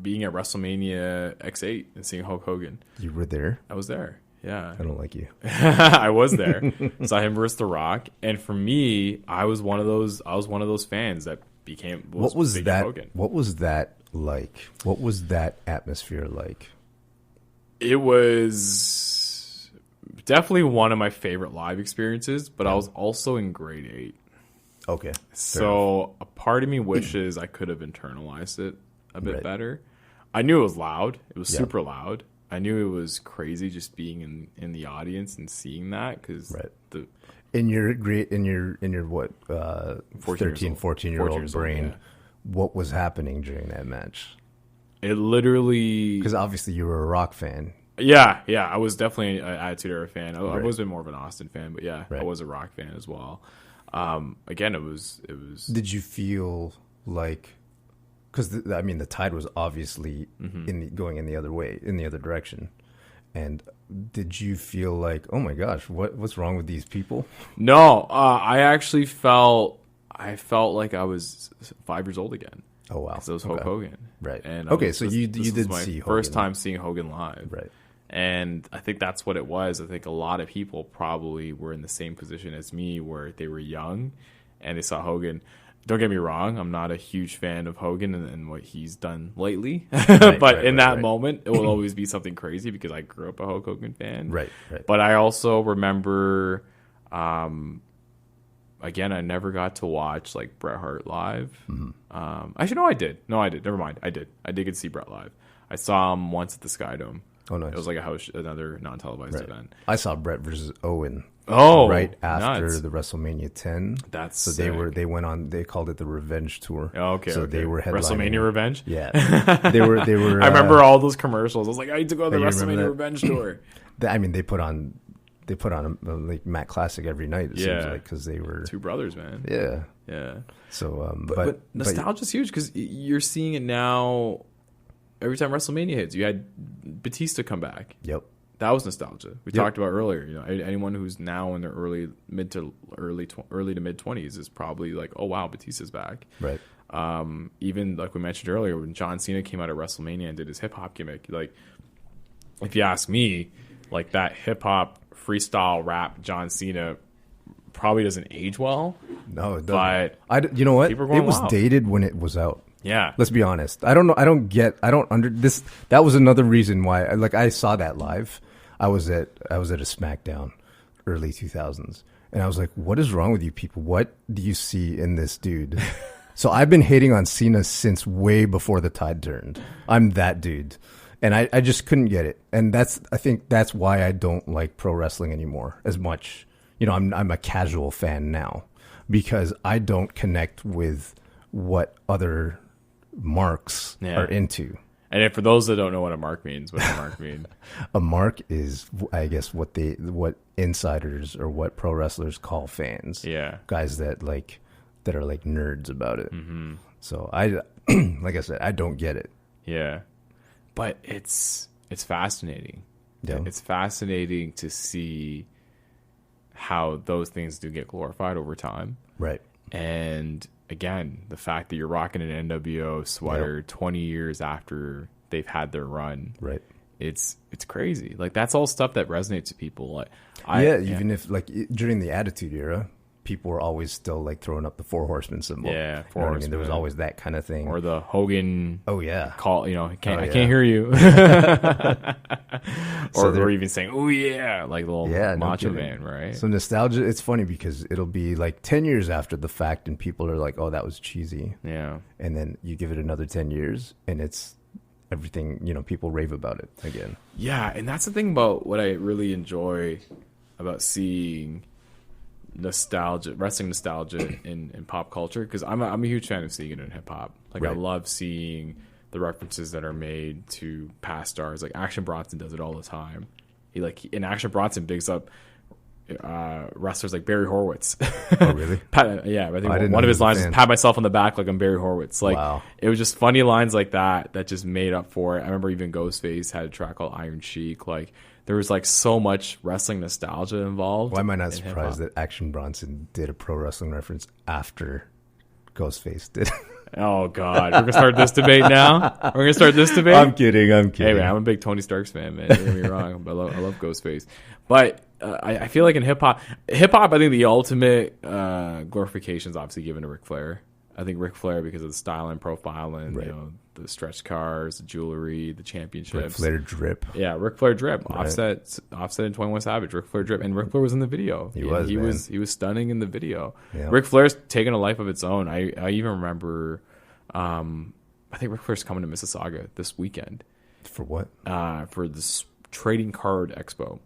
being at WrestleMania X8 and seeing Hulk Hogan. You were there? I was there. Yeah. I don't like you. I was there. Saw him versus The Rock. And for me, I was one of those fans that What was that? Hogan. What was that like? What was that atmosphere like? It was definitely one of my favorite live experiences, but I was also in grade 8. Okay. So a part of me wishes I could have internalized it a bit better. I knew it was loud. It was super loud. I knew it was crazy just being in the audience and seeing that because in your what 14-year-old brain, what was happening during that match? It literally, because obviously you were a Rock fan. Yeah, I was definitely an Attitude Era fan. I've always been more of an Austin fan, but I was a Rock fan as well. Again, it was. Did you feel like, because the tide was obviously going in the other way, in the other direction, and did you feel like, oh my gosh, what's wrong with these people? No, I actually felt like I was 5 years old again. Oh wow, because it was Hulk Hogan, right? And so you did see Hogan. First time seeing Hogan live, right? And I think that's what it was. I think a lot of people probably were in the same position as me, where they were young and they saw Hogan. Don't get me wrong, I'm not a huge fan of Hogan and what he's done lately. But in that moment, it will always be something crazy because I grew up a Hulk Hogan fan. Right. But I also remember, again, I never got to watch like Bret Hart live. Actually, no, I did. Never mind. I did get to see Bret live. I saw him once at the Sky Dome. Oh, nice. It was like another non-televised event. I saw Bret versus Owen. Oh, right after the WrestleMania 10. That's so sick. they went on. They called it the Revenge Tour. Oh, okay. So they were headlining WrestleMania Revenge. Yeah, they were. I remember all those commercials. I was like, I need to go on the WrestleMania Revenge Tour. They put on a like Matt Classic every night. It seems like, because they were two brothers, man. Yeah. So, but nostalgia's huge because you're seeing it now. Every time WrestleMania hits, you had Batista come back. Yep. That was nostalgia. We talked about earlier. You know, anyone who's now in their early to mid 20s is probably like, oh wow, Batista's back. Right. Even like we mentioned earlier, when John Cena came out of WrestleMania and did his hip hop gimmick, like if you ask me, like that hip hop freestyle rap John Cena probably doesn't age well. No, it doesn't. But you know what? It was dated when it was out. Yeah. Let's be honest. That was another reason why I saw that live. I was at a SmackDown early 2000s and I was like, what is wrong with you people? What do you see in this dude? So I've been hating on Cena since way before the tide turned. I'm that dude. And I just couldn't get it. And I think that's why I don't like pro wrestling anymore as much. You know, I'm a casual fan now because I don't connect with what other marks are into. And for those that don't know what a mark means, what does a mark mean? A mark is, I guess, what insiders or what pro wrestlers call fans. Yeah, guys that are like nerds about it. Mm-hmm. So like I said, I don't get it. Yeah, but it's fascinating. Yeah, it's fascinating to see how those things do get glorified over time. Right. And again, the fact that you're rocking an NWO sweater 20 years after they've had their run, right? It's crazy. Like that's all stuff that resonates to people. Like, even if like during the Attitude Era, people were always still like throwing up the Four Horsemen symbol. Yeah, You know what I mean? There was Horsemen. always that kind of thing. Or the Hogan Oh yeah. call, I can't yeah. hear you. So or even saying, oh yeah, like the little Yeah, no Macho kidding. Man, right? So nostalgia, it's funny because it'll be like 10 years after the fact and people are like, oh, that was cheesy. Yeah. And then you give it another 10 years and it's everything, people rave about it again. Yeah, and that's the thing about what I really enjoy about seeing wrestling nostalgia in pop culture, because I'm a huge fan of seeing it in hip hop. Like I Right. love seeing the references that are made to past stars. Like Action Bronson does it all the time. In Action Bronson bigs up wrestlers like Barry Horowitz. Oh, really? Yeah, I think I didn't one know of his he was a lines is fan. "Pat myself on the back like I'm Barry Horowitz." Like Wow. it was just funny lines like that just made up for it. I remember even Ghostface had a track called Iron Sheik. Like there was like so much wrestling nostalgia involved. Why am I not in hip-hop. surprised that Action Bronson did a pro wrestling reference after Ghostface did? Oh God, we're gonna start this debate now. We're gonna start this debate. I'm kidding. Hey man, I'm a big Tony Starks fan, man. Don't get me wrong, but I love Ghostface. But I feel like in hip hop, I think the ultimate glorification is obviously given to Ric Flair. I think Ric Flair, because of the style and profile and Right. the stretch cars, the jewelry, the championships. Ric Flair drip. Yeah, Ric Flair drip. Right. Offset and 21 Savage. Ric Flair drip, and Ric Flair was in the video. He Yeah, was, man. he was stunning in the video. Yeah. Ric Flair's taken a life of its own. I even remember. I think Ric Flair's coming to Mississauga this weekend For what? for this trading card expo.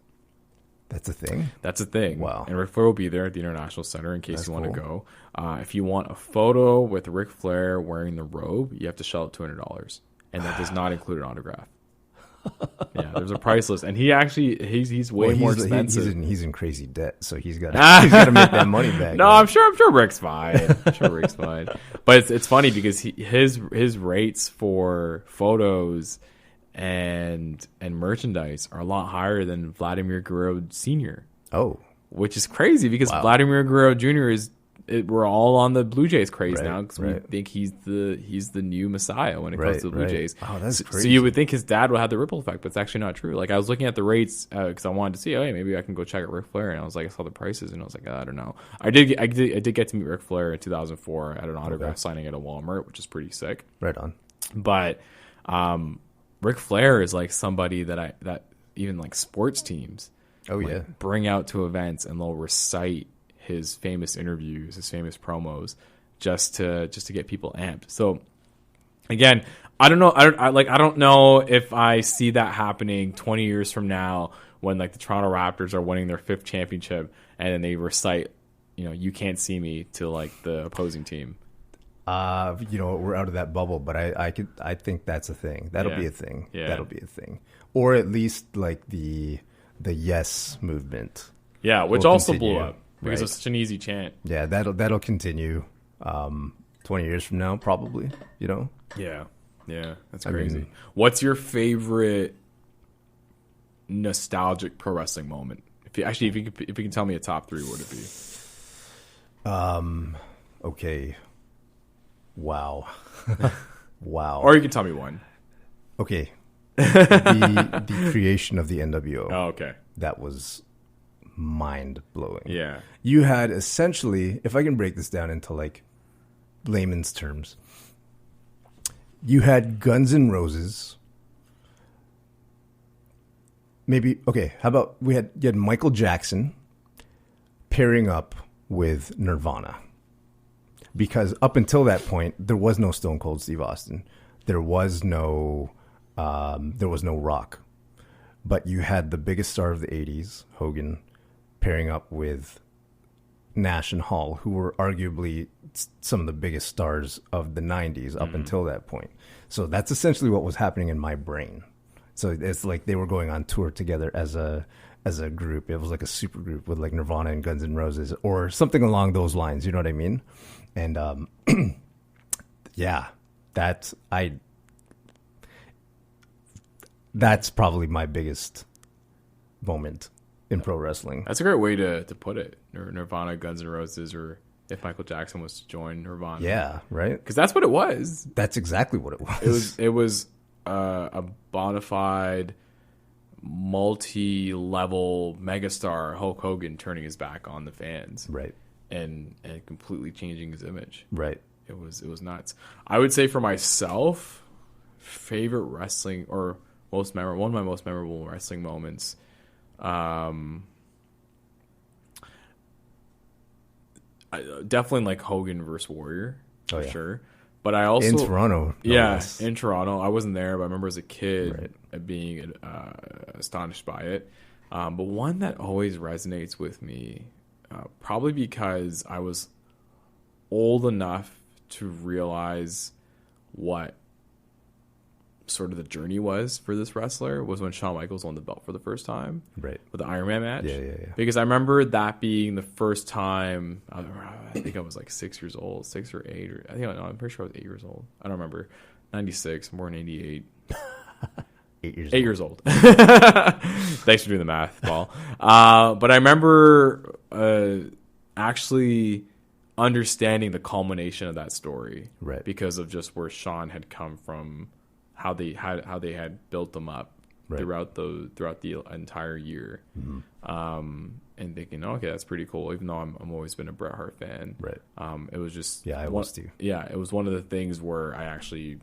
That's a thing? That's a thing. Wow. And Ric Flair will be there at the International Center in case That's you want to cool. go. If you want a photo with Ric Flair wearing the robe, you have to shell out $200, and that does not include an autograph. Yeah, there's a price list, and he's way more expensive. He's in crazy debt, so he's got to make that money back. No, man. I'm sure Rick's fine. I'm sure Rick's fine. But it's funny because his rates for photos and merchandise are a lot higher than Vladimir Guerrero Sr., Oh, which is crazy because Wow. Vladimir Guerrero Jr. We're all on the Blue Jays craze Right, now because we right. think he's the new messiah when it comes Right, to the Blue right. Jays. Oh, that's So crazy. you would think his dad would have the ripple effect, but it's actually not true. Like I was looking at the rates because I wanted to see, oh, hey, maybe I can go check out Ric Flair, and I was like, I saw the prices, and I was like, I don't know. I did get to meet Ric Flair in 2004 at an autograph signing at a Walmart, which is pretty sick. right on. But Ric Flair is like somebody that even like sports teams Oh, yeah. bring out to events, and they'll recite his famous interviews, his famous promos, just to get people amped. So again, I don't know. I don't know if I see that happening 20 years from now when like the Toronto Raptors are winning their 5th championship and then they recite, you can't see me to like the opposing team. We're out of that bubble, but I think that's a thing. That'll Yeah. be a thing. Yeah. That'll be a thing. Or at least like the yes movement. Yeah, which Will also continue, blew up because right. it's such an easy chant. Yeah, that'll continue 20 years from now, probably, Yeah, that's I crazy. mean- What's your favorite nostalgic pro wrestling moment? If you can tell me a top 3, what would it be? Okay. Wow. Wow. Or you can tell me one. Okay. The creation of the NWO. Oh, okay. That was mind blowing. Yeah. You had essentially, if I can break this down into like layman's terms, you had Guns N' Roses. Maybe, okay, how about you had Michael Jackson pairing up with Nirvana. Because up until that point, there was no Stone Cold Steve Austin. There was no Rock. But you had the biggest star of the 80s, Hogan, pairing up with Nash and Hall, who were arguably some of the biggest stars of the 90s up until that point. So that's essentially what was happening in my brain. So it's like they were going on tour together as a group. It was like a super group with like Nirvana and Guns N' Roses or something along those lines. You know what I mean? And yeah, that's probably my biggest moment in pro wrestling. That's a great way to put it. Nirvana, Guns N' Roses, or if Michael Jackson was to join Nirvana. Yeah, right? Because that's what it was. That's exactly what it was. It was a bona fide, multi-level megastar Hulk Hogan turning his back on the fans. Right. and completely changing his image. Right. It was nuts. I would say for myself, favorite wrestling or one of my most memorable wrestling moments. Definitely like Hogan versus Warrior for sure. But I also in Toronto. In Toronto. I wasn't there, but I remember as a kid being astonished by it. But one that always resonates with me, probably because I was old enough to realize what sort of the journey was for this wrestler, was when Shawn Michaels won the belt for the first time, right, with the Iron Man match. Yeah. Because I remember that being the first time. I think I was like 6 years old, 6 or 8, or I'm pretty sure I was 8 years old. I don't remember. 96, I'm born in 88. 8 years old. Thanks for doing the math, Paul. But I remember actually understanding the culmination of that story, right, because of just where Shawn had come from, how they had built them up throughout the entire year, and thinking, okay, that's pretty cool. Even though I'm always been a Bret Hart fan, right? It was just I was too. Yeah, it was one of the things where I actually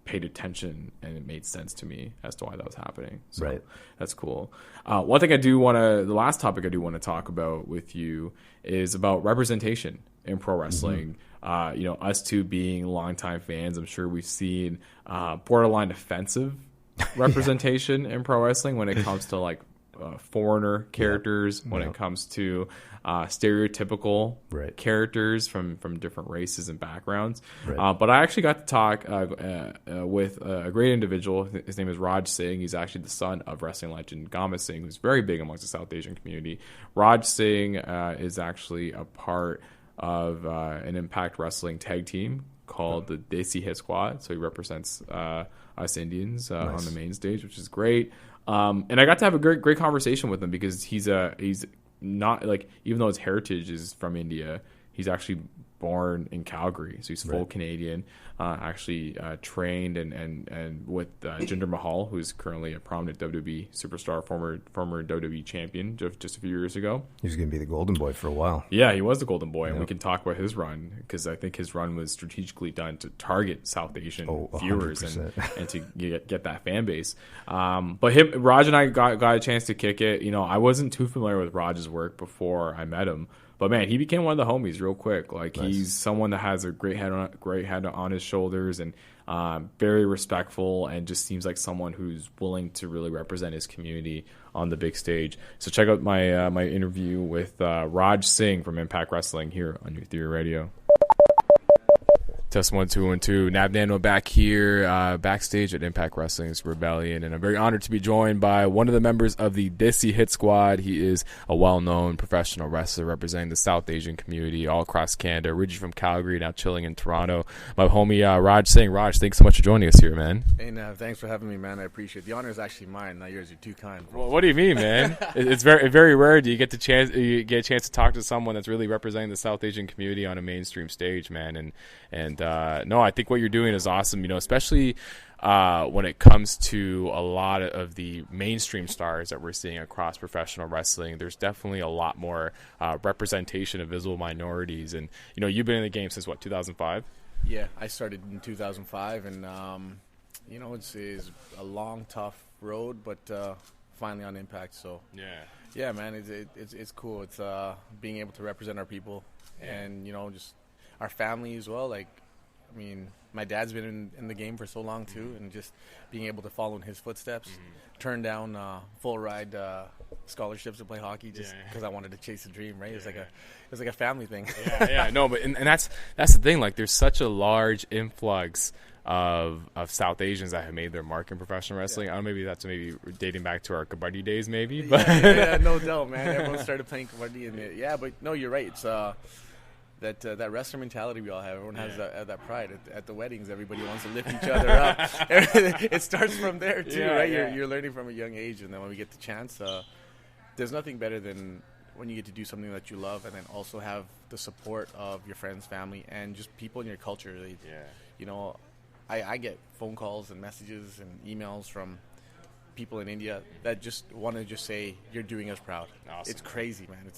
paid attention and it made sense to me as to why that was happening. So right. That's cool. One thing the last topic I do want to talk about with you is about representation in pro wrestling. Us two being longtime fans, I'm sure we've seen borderline offensive representation in pro wrestling when it comes to like foreigner characters, when it comes to stereotypical characters from different races and backgrounds. But I actually got to talk with a great individual. His name is Raj Singh. He's actually the son of wrestling legend Gama Singh, who's very big amongst the South Asian community. Raj Singh is actually a part of an Impact Wrestling tag team called the Desi Hit Squad. So he represents us Indians on the main stage, which is great. And I got to have a great conversation with him because he's not like, even though his heritage is from India, he's actually born in Calgary, so he's full Canadian. Actually trained and with Jinder Mahal, who's currently a prominent WWE superstar, former WWE champion just a few years ago. He was going to be the Golden Boy for a while. Yeah, he was the Golden Boy, and we can talk about his run because I think his run was strategically done to target South Asian viewers and to get that fan base. But Raj and I got a chance to kick it. I wasn't too familiar with Raj's work before I met him. But man, he became one of the homies real quick. Like he's someone that has a great head on his shoulders, and very respectful, and just seems like someone who's willing to really represent his community on the big stage. So check out my my interview with Raj Singh from Impact Wrestling here on New Theory Radio. Test 1 2 1 2. Nabnano back here backstage at Impact Wrestling's Rebellion, and I'm very honored to be joined by one of the members of the Desi Hit Squad. He is a well-known professional wrestler representing the South Asian community all across Canada. Originally from Calgary, now chilling in Toronto. My homie Raj Singh. Raj, thanks so much for joining us here, man. Hey, Nav, thanks for having me, man. I appreciate it. The honor is actually mine, not yours. You're too kind. Well, what do you mean, man? It's very rare. Do you get a chance to talk to someone that's really representing the South Asian community on a mainstream stage, man? And no, I think what you're doing is awesome, especially when it comes to a lot of the mainstream stars that we're seeing across professional wrestling. There's definitely a lot more representation of visible minorities. And, you've been in the game since, 2005? Yeah, I started in 2005, and, it's a long, tough road, but finally on Impact. So, yeah, man, it's cool. It's being able to represent our people and, just our family as well. My dad's been in the game for so long too, and just being able to follow in his footsteps, turn down full ride scholarships to play hockey just because I wanted to chase a dream. Right? It was like a family thing. No, but and that's the thing. Like, there's such a large influx of South Asians that have made their mark in professional wrestling. I don't know, maybe that's dating back to our kabaddi days, maybe. But yeah, no doubt, man. Everyone started playing kabaddi, and but no, you're right. It's that wrestler mentality we all have. Everyone has that pride. At the weddings, everybody wants to lift each other up. It starts from there too, right? You're learning from a young age, and then when we get the chance, there's nothing better than when you get to do something that you love, and then also have the support of your friends, family, and just people in your culture. I get phone calls and messages and emails from people in India that just want to just say, you're doing us proud. Awesome. It's crazy, man.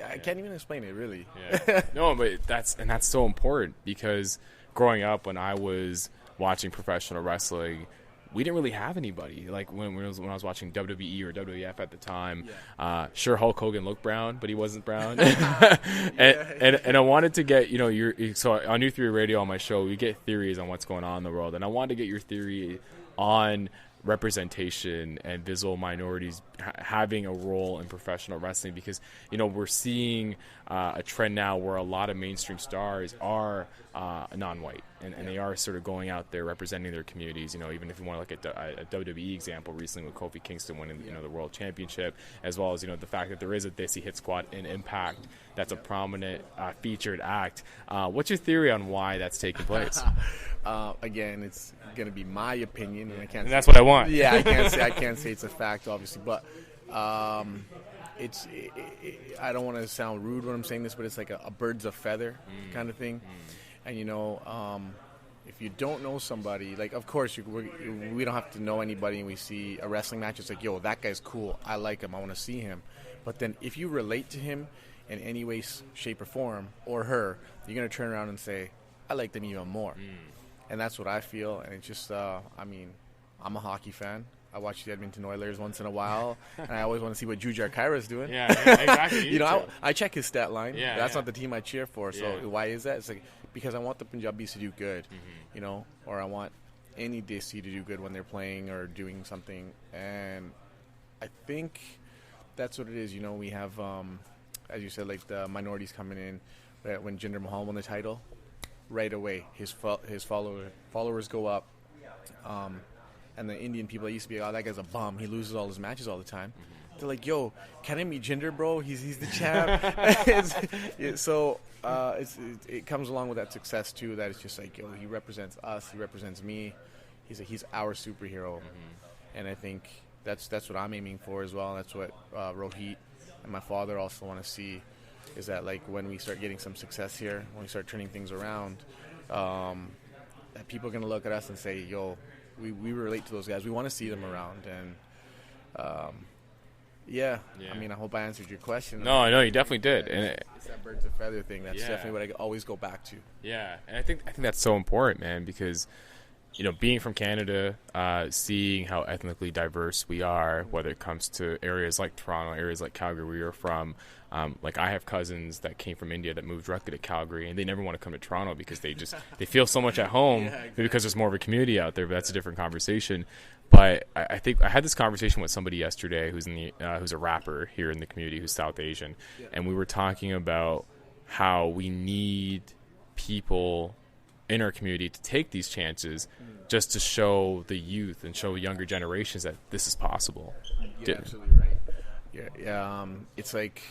I can't even explain it, really. Yeah. No, but that's so important, because growing up when I was watching professional wrestling, we didn't really have anybody. Like when I was watching WWE or WWF at the time, sure, Hulk Hogan looked brown, but he wasn't brown. and I wanted to get, so on New Theory Radio, on my show, we get theories on what's going on in the world, and I wanted to get your theory on representation and visual minorities having a role in professional wrestling, because we're seeing a trend now where a lot of mainstream stars are non-white, and they are sort of going out there representing their communities. Even if you want to look at a WWE example recently with Kofi Kingston winning the World Championship, as well as the fact that there is a Desi Hit Squad in Impact that's a prominent featured act. What's your theory on why that's taking place? Again, it's going to be my opinion, and I can't. And that's what I want. Yeah, I can't say it's a fact, obviously, but I don't want to sound rude when I'm saying this, but it's like a birds of feather kind of thing. And if you don't know somebody, like, of course we don't have to know anybody, and we see a wrestling match, it's like, yo, that guy's cool, I like him, I want to see him. But then if you relate to him in any way, shape, or form, or her, you're going to turn around and say, I like them even more. And that's what I feel. And it's just, I'm a hockey fan. I watch the Edmonton Oilers once in a while, and I always want to see what Jujhar Khaira's doing. Yeah, exactly. I check his stat line. Yeah, that's not the team I cheer for. So why is that? It's like, because I want the Punjabis to do good, or I want any Desi to do good when they're playing or doing something. And I think that's what it is. We have, as you said, like the minorities coming in. When Jinder Mahal won the title, right away his followers go up. And the Indian people that used to be, oh, that guy's a bum, he loses all his matches all the time. They're like, yo, can I meet Jinder, bro? He's the champ. It comes along with that success too. That it's just like, yo, he represents us, he represents me. He's our superhero, and I think that's what I'm aiming for as well. And that's what Rohit and my father also want to see, is that like when we start getting some success here, when we start turning things around, that people are gonna look at us and say, yo, we relate to those guys. We want to see them around, and I mean, I hope I answered your question. No, you definitely did. And it's that birds of feather thing. That's definitely what I always go back to. Yeah, and I think that's so important, man, because being from Canada, seeing how ethnically diverse we are, whether it comes to areas like Toronto, areas like Calgary, where you're from. Like I have cousins that came from India that moved directly to Calgary, and they never want to come to Toronto because they feel so much at home because there's more of a community out there. But that's a different conversation. But I think I had this conversation with somebody yesterday who's a rapper here in the community who's South Asian, and we were talking about how we need people in our community to take these chances just to show the youth and show younger generations that this is possible. You're absolutely right. Yeah. It's like,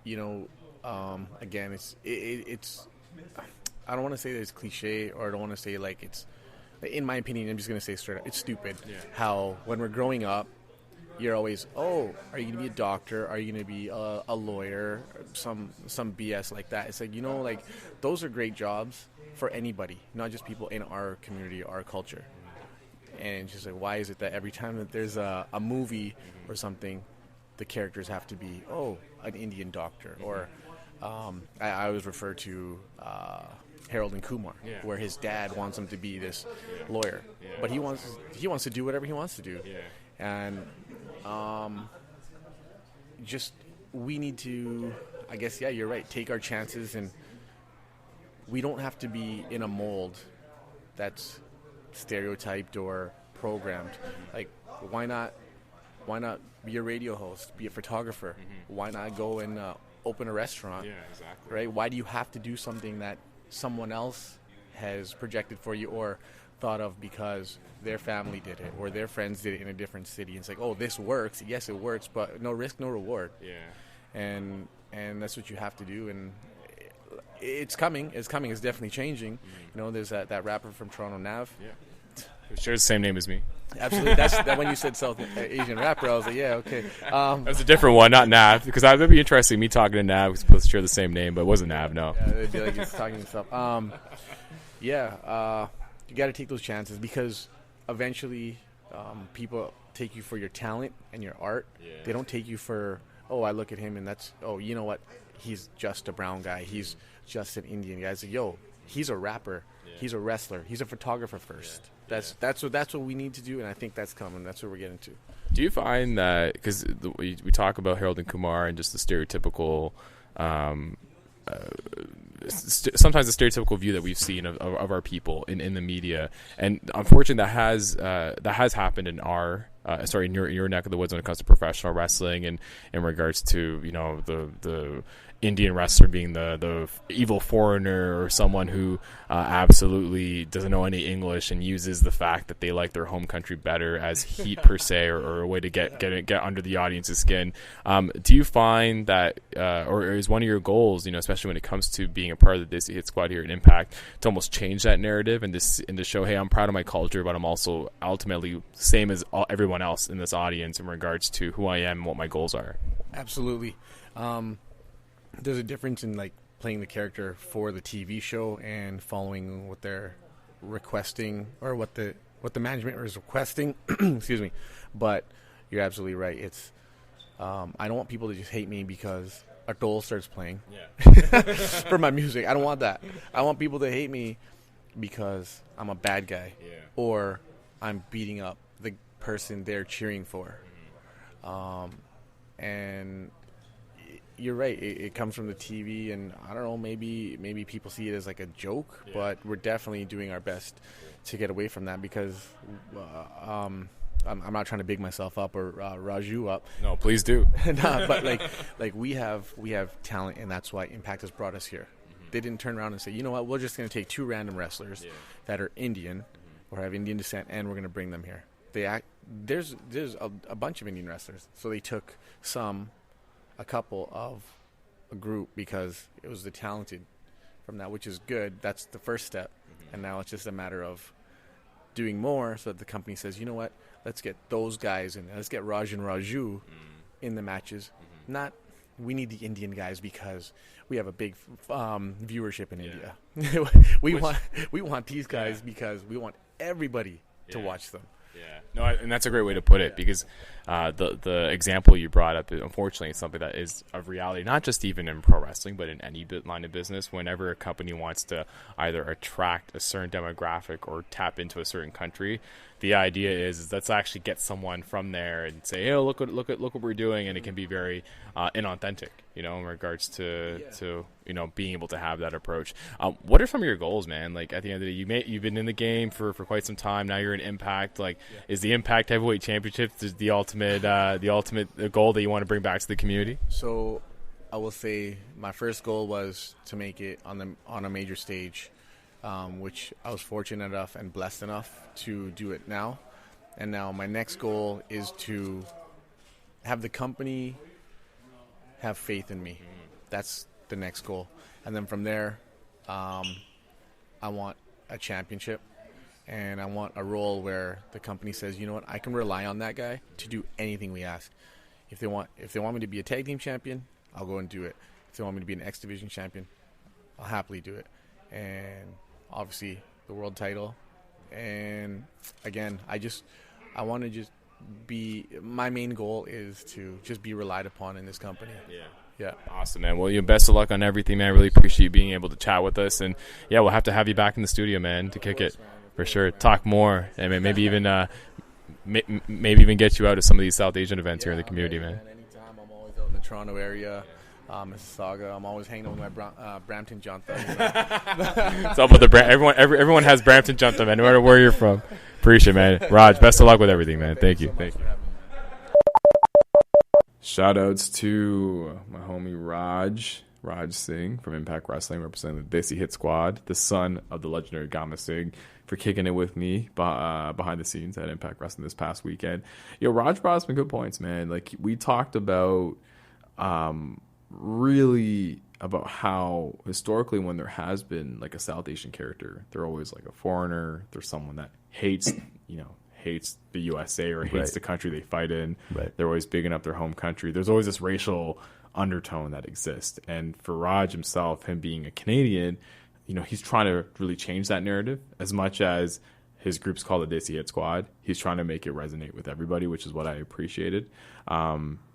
again, it's I don't want to say that it's cliche, or I don't want to say like it's, in my opinion, I'm just going to say straight up, it's stupid. How when we're growing up, you're always, oh, are you going to be a doctor? Are you going to be a lawyer? Some BS like that. It's like, like those are great jobs for anybody, not just people in our community, our culture. And it's just like, why is it that every time that there's a movie or something, the characters have to be, an Indian doctor, or I always refer to Harold and Kumar, where his dad wants him to be this lawyer, but he wants to do whatever he wants to do, and just we need to, I guess, you're right, take our chances, and we don't have to be in a mold that's stereotyped or programmed. Like, why not be a radio host, be a photographer? Why not go and open a restaurant? Yeah, exactly. Right? Why do you have to do something that someone else has projected for you or thought of because their family did it or their friends did it in a different city? It's like, oh, this works. Yes, it works, but no risk, no reward. Yeah. And that's what you have to do, and it's coming. It's definitely changing. There's that rapper from Toronto, Nav. Yeah. Who shares the same name as me. Absolutely. That when you said South Asian rapper, I was like, yeah, okay. That's a different one, not Nav, because that would be interesting. Me talking to Nav, we're supposed to share the same name, but it wasn't Nav. No. Yeah, it'd be like he's talking himself. You got to take those chances, because eventually People take you for your talent and your art. They don't take you for, oh, I look at him and that's, oh, you know what? He's just a brown guy. He's just an Indian guy. It's like, yo, he's a rapper. He's a wrestler. He's a photographer first. That's what we need to do, and I think that's coming. That's what we're getting to. Do you find that, because we talk about Harold and Kumar and just the stereotypical, sometimes the stereotypical view that we've seen of our people in the media, and unfortunately that has happened in in your neck of the woods when it comes to professional wrestling, and in regards to the Indian wrestler being the evil foreigner, or someone who absolutely doesn't know any English and uses the fact that they like their home country better as heat per se, or a way to get under the audience's skin. Do you find that, or is one of your goals, especially when it comes to being a part of the Desi Hit Squad here at Impact, to almost change that narrative and to show, hey, I'm proud of my culture, but I'm also ultimately same as everyone else in this audience in regards to who I am and what my goals are? Absolutely. There's a difference in like playing the character for the TV show and following what they're requesting, or what the management is requesting. Excuse me, but you're absolutely right. It's I don't want people to just hate me because Adol starts playing for my music. I don't want that. I want people to hate me because I'm a bad guy, or I'm beating up the person they're cheering for. And you're right. It comes from the TV, and I don't know. Maybe people see it as like a joke, but we're definitely doing our best to get away from that, because I'm not trying to big myself up or Raju up. No, please do. Nah, but like we have talent, and that's why Impact has brought us here. They didn't turn around and say, you know what, we're just going to take two random wrestlers that are Indian or have Indian descent, and we're going to bring them here. There's a bunch of Indian wrestlers, so they took a couple of a group because it was the talented from that, which is good. That's the first step. And now it's just a matter of doing more, so that the company says, you know what, let's get those guys in. Let's get Raj and Raju in the matches. Not, we need the Indian guys because we have a big viewership in India. we want these guys because we want everybody to watch them. Yeah, no, and that's a great way to put it, because the example you brought up, unfortunately, is something that is of reality, not just even in pro wrestling, but in any line of business. Whenever a company wants to either attract a certain demographic or tap into a certain country, the idea is let's actually get someone from there and say, hey, look what we're doing, and it can be very inauthentic, in regards to being able to have that approach. What are some of your goals, man? Like, at the end of the day, you've been in the game for quite some time now. You're in Impact. Like, is the Impact Heavyweight Championship the ultimate goal that you want to bring back to the community? So, I will say my first goal was to make it on a major stage, which I was fortunate enough and blessed enough to do it now. And now my next goal is to have the company have faith in me. That's the next goal. And then from there, I want a championship, and I want a role where the company says, you know what, I can rely on that guy to do anything we ask. If they want me to be a tag team champion, I'll go and do it. If they want me to be an X Division champion, I'll happily do it. And obviously the world title. And again, I want to just be, my main goal is to just be relied upon in this company. Yeah. Awesome, man. Well, best of luck on everything, man. I really appreciate you being able to chat with us. And yeah, we'll have to have you back in the studio, man, to kick it. For sure. Talk more. And maybe even get you out of some of these South Asian events here in the community, man. Anytime. I'm always out in the Toronto area. Mississauga. I'm always hanging out with my Brampton Junta. It's all about the everyone has Brampton Junta, man, no matter where you're from. Appreciate it, man. Raj, best of luck with everything, man. Thank you. Shout outs to my homie Raj Singh from Impact Wrestling, representing the Desi Hit Squad, the son of the legendary Gama Singh, for kicking it with me behind the scenes at Impact Wrestling this past weekend. Raj brought up some good points, man. Like, we talked about really about how historically, when there has been like a South Asian character, they're always like a foreigner. There's someone that hates the USA or hates the country they fight in. Right. They're always bigging up their home country. There's always this racial undertone that exists. And for Raj himself, him being a Canadian, he's trying to really change that narrative as much as, his group's called the Desi Hit Squad. He's trying to make it resonate with everybody, which is what I appreciated.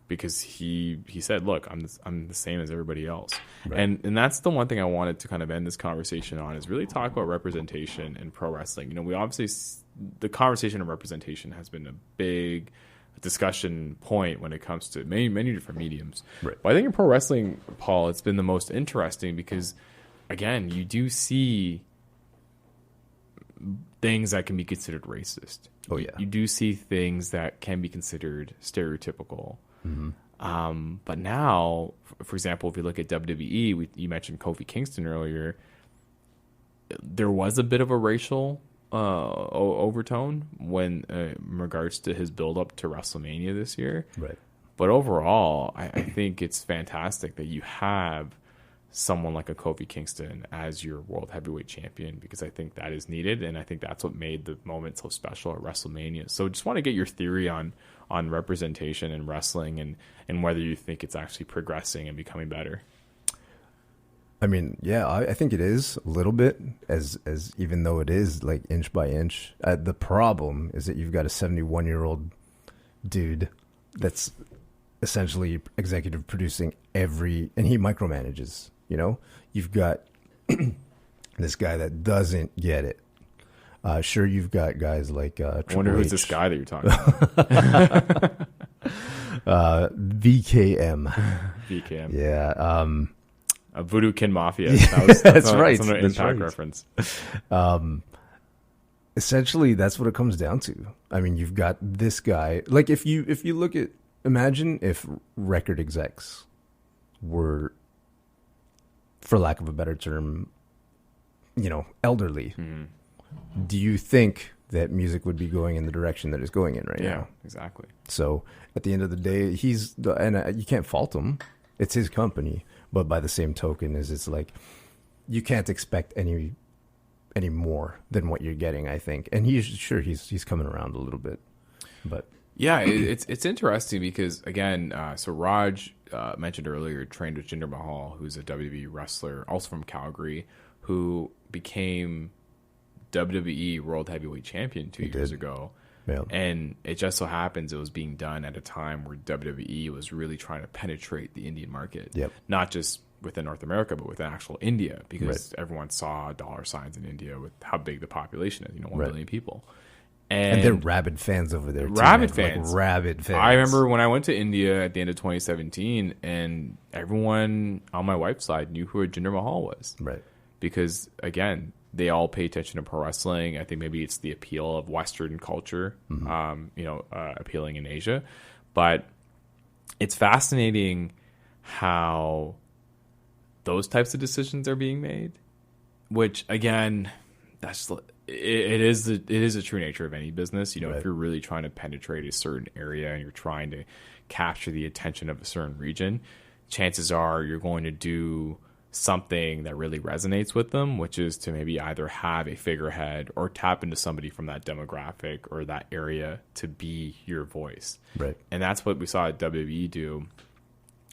Because he said, look, I'm the same as everybody else. Right. And that's the one thing I wanted to kind of end this conversation on, is really talk about representation in pro wrestling. You know, we obviously, the conversation of representation has been a big discussion point when it comes to many different mediums. Right. But I think in pro wrestling, Paul, it's been the most interesting because, again, you do see things that can be considered racist. Oh, yeah. You do see things that can be considered stereotypical. Mm-hmm. But now, for example, if you look at WWE, you mentioned Kofi Kingston earlier, there was a bit of a racial overtone when in regards to his build-up to WrestleMania this year. Right. But overall, I think it's fantastic that you have someone like a Kofi Kingston as your world heavyweight champion, because I think that is needed, and I think that's what made the moment so special at WrestleMania. So just want to get your theory on representation in wrestling and whether you think it's actually progressing and becoming better. I mean, yeah, I think it is a little bit, as even though it is like inch by inch. The problem is that you've got a 71-year-old dude that's essentially executive producing and he micromanages. You know, you've got this guy that doesn't get it. Sure, you've got guys like Triple I wonder who's H. this guy that you're talking about. VKM. VKM. Yeah. Voodoo Kin Mafia. That's right. That's an Impact reference. Essentially, that's what it comes down to. I mean, you've got this guy. Like, if you look at, imagine if record execs were, for lack of a better term, you know, elderly. Mm-hmm. Do you think that music would be going in the direction that it's going in right now? Yeah, exactly. So at the end of the day, you can't fault him. It's his company. But by the same token, it's like you can't expect any more than what you're getting, I think. And he's coming around a little bit. But yeah, it's interesting because, again, so Raj mentioned earlier, trained with Jinder Mahal, who's a WWE wrestler, also from Calgary, who became WWE World Heavyweight Champion 2 years ago. Yeah. And it just so happens it was being done at a time where WWE was really trying to penetrate the Indian market. Yep. Not just within North America, but within actual India, because everyone saw dollar signs in India with how big the population is, 1 billion people. And they're rabid fans over there. Rabid fans. Like rabid fans. I remember when I went to India at the end of 2017, and everyone on my wife's side knew who Jinder Mahal was. Right. Because, again, they all pay attention to pro wrestling. I think maybe it's the appeal of Western culture, appealing in Asia. But it's fascinating how those types of decisions are being made, which, again, it is the true nature of any business. If you're really trying to penetrate a certain area and you're trying to capture the attention of a certain region, chances are you're going to do something that really resonates with them, which is to maybe either have a figurehead or tap into somebody from that demographic or that area to be your voice. Right. And that's what we saw at WWE do.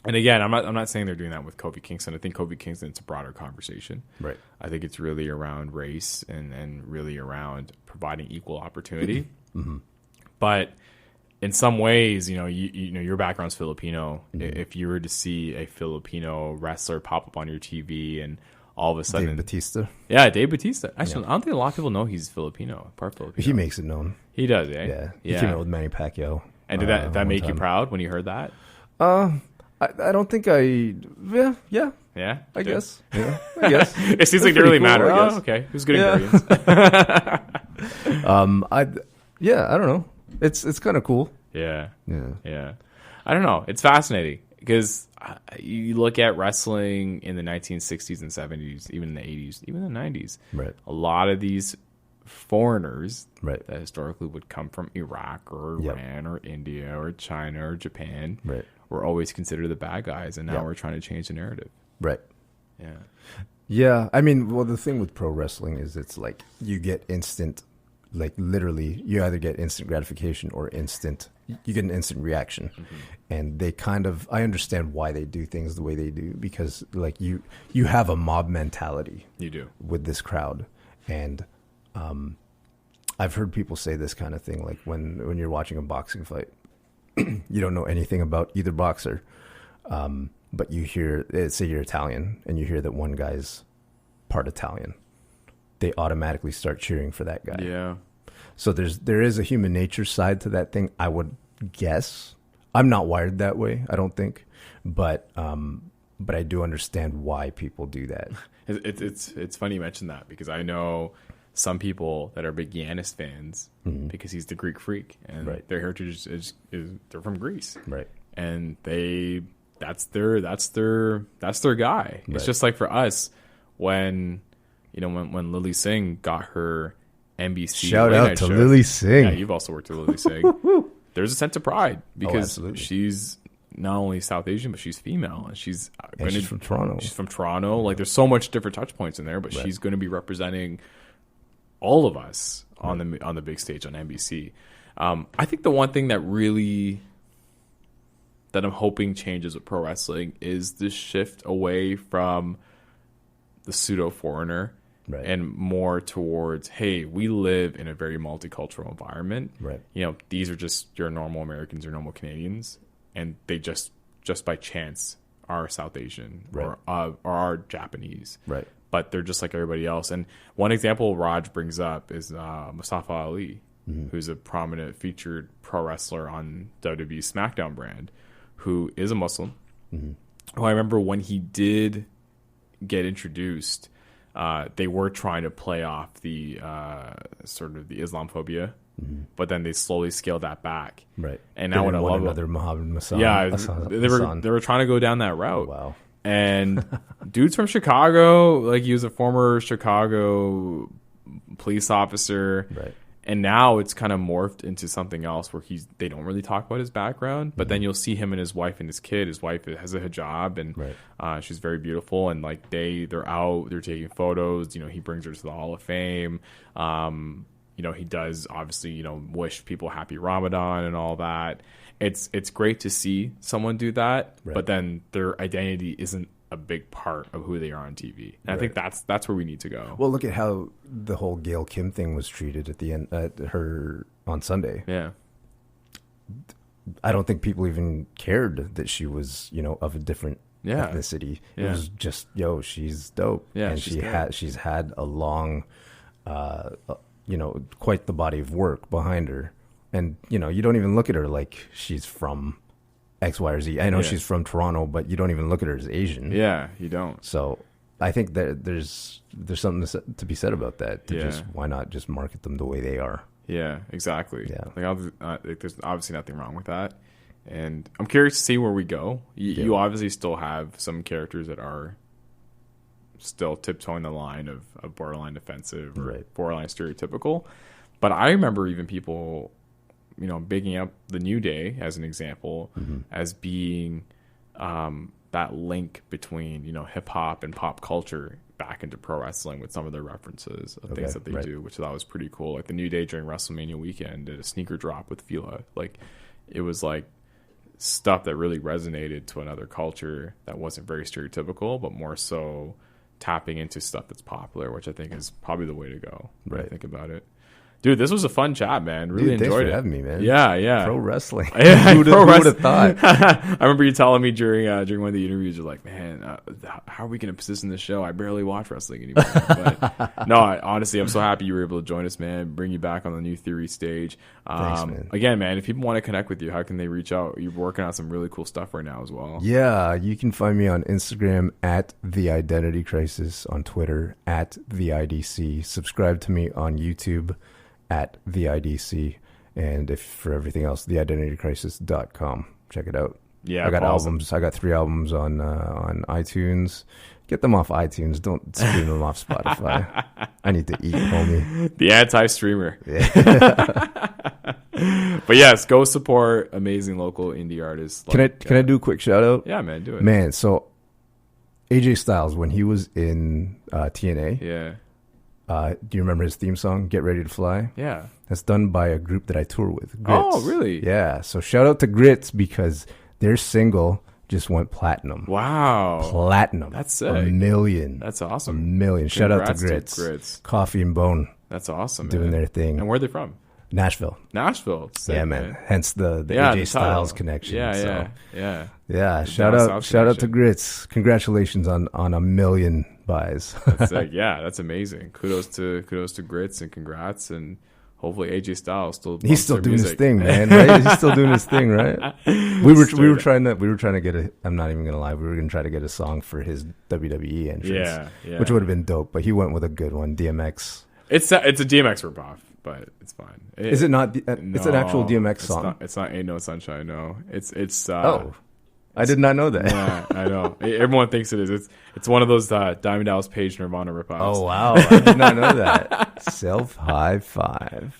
And again, I'm not saying they're doing that with Kofi Kingston. I think Kofi Kingston, it's a broader conversation. Right. I think it's really around race and really around providing equal opportunity. Mm-hmm. But in some ways, your background's Filipino. Mm-hmm. If you were to see a Filipino wrestler pop up on your TV and all of a sudden... Dave Bautista? Yeah, Dave Bautista. Actually, I don't think a lot of people know he's Filipino, part Filipino. He makes it known. He does, eh? Yeah. He came out with Manny Pacquiao. And did that make you proud when you heard that? I don't think I... Yeah. Yeah? I guess. Yeah, I guess. It seems like they really matter. Oh, okay. It was good ingredients. I don't know. It's kind of cool. Yeah. I don't know. It's fascinating because you look at wrestling in the 1960s and 70s, even in the 80s, even in the 90s. Right. A lot of these foreigners that historically would come from Iraq or Iran or India or China or Japan were always considered the bad guys, and now we're trying to change the narrative. Right. Yeah. Yeah. I mean, well, the thing with pro wrestling is it's like you get instant, like literally, you either get instant gratification or you get an instant reaction. Mm-hmm. And they I understand why they do things the way they do, because like you have a mob mentality. You do. With this crowd. And I've heard people say this kind of thing, like when you're watching a boxing fight, you don't know anything about either boxer, but you hear, say you're Italian, and you hear that one guy's part Italian, they automatically start cheering for that guy. Yeah. So there is a human nature side to that thing, I would guess. I'm not wired that way, I don't think, but I do understand why people do that. It's funny you mention that, because I know some people that are big Giannis fans because he's the Greek freak, and their heritage is they're from Greece, right? And that's their guy. It's just like for us when Lily Singh got her NBC. Shout out to Lily Singh. Yeah, you've also worked with Lily Singh. There's a sense of pride because she's not only South Asian, but she's female, and she's from Toronto. She's from Toronto. Like, there's so much different touch points in there, but she's going to be representing all of us on the big stage on NBC. I think the one thing that I'm hoping changes with pro wrestling is this shift away from the pseudo foreigner and more towards, hey, we live in a very multicultural environment. Right. These are just your normal Americans or normal Canadians, and they just by chance are South Asian or are Japanese. Right. But they're just like everybody else. And one example Raj brings up is Mustafa Ali, who's a prominent featured pro wrestler on WWE SmackDown brand, who is a Muslim. Who I remember when he did get introduced, they were trying to play off the sort of the Islamophobia, but then they slowly scaled that back. Right. And now what I love another Muhammad Hassan. Yeah, they were trying to go down that route. Wow. And dude's from Chicago, like he was a former Chicago police officer. Right. And now it's kind of morphed into something else where they don't really talk about his background, but then you'll see him and his wife and his kid. His wife has a hijab, and she's very beautiful. And like they're out, they're taking photos. He brings her to the Hall of Fame. He does obviously, wish people happy Ramadan and all that. It's great to see someone do that, but then their identity isn't a big part of who they are on TV. And I think that's where we need to go. Well, look at how the whole Gail Kim thing was treated at the end on Sunday. Yeah. I don't think people even cared that she was, of a different ethnicity. It was just, she's dope. Yeah, and she's had a long, quite the body of work behind her. And, you don't even look at her like she's from X, Y, or Z. I know she's from Toronto, but you don't even look at her as Asian. Yeah, you don't. So I think that there's something to be said about that. Why not just market them the way they are? Yeah, exactly. Yeah. Like, there's obviously nothing wrong with that. And I'm curious to see where we go. You obviously still have some characters that are still tiptoeing the line of borderline offensive or borderline stereotypical. But I remember even people, bigging up the New Day as an example, as being that link between, hip hop and pop culture back into pro wrestling with some of their references of things that they do, which I thought was pretty cool. Like the New Day during WrestleMania weekend did a sneaker drop with Fila. Like it was like stuff that really resonated to another culture that wasn't very stereotypical, but more so tapping into stuff that's popular, which I think is probably the way to go when I think about it. Dude, this was a fun chat, man. Really enjoyed it. Thanks for having me, man. Yeah. Pro wrestling. Yeah, who would have thought? I remember you telling me during one of the interviews, you're like, man, how are we going to position this show? I barely watch wrestling anymore. But no, honestly, I'm so happy you were able to join us, man. Bring you back on the New Theory stage. Thanks, man. Again, man, if people want to connect with you, how can they reach out? You're working on some really cool stuff right now as well. Yeah, you can find me on Instagram at The Identity Crisis, on Twitter at The IDC. Subscribe to me on YouTube at The IDC, and if for everything else, theidentitycrisis.com. Check it out. Yeah, I got albums. I got 3 albums on iTunes. Get them off iTunes. Don't stream them off Spotify. I need to eat, homie. The anti-streamer. Yeah. But yes, go support amazing local indie artists. Like, can I do a quick shout out? Yeah, man, do it. Man, so AJ Styles, when he was in TNA, do you remember his theme song, Get Ready to Fly? Yeah. That's done by a group that I tour with, Grits. Oh, really? Yeah. So shout out to Grits because their single just went platinum. Wow. Platinum. That's sick. 1 million. That's awesome. 1 million. Shout out to Grits. Grits. Coffee and Bone. That's awesome. doing their thing. And where are they from? Nashville. Nashville. Sick, Yeah, man. Hence the AJ Styles connection. Yeah. Shout out to Grits. Congratulations on 1 million buys. That's sick. Yeah, that's amazing. Kudos to Grits and congrats, and hopefully AJ Styles he's still doing music. His thing, man. Right? He's still doing his thing, right? We were trying to get a. I'm not even gonna lie. We were gonna try to get a song for his WWE entrance, which would have been dope. But he went with a good one, DMX. It's a DMX ripoff, but it's fine. Is it not? It's an actual DMX song. It's not Ain't No Sunshine. No, it's. I did not know that. Yeah, I know. Everyone thinks it is. It's one of those Diamond Dallas Page Nirvana ripoffs. Oh wow, I did not know that. Self high five,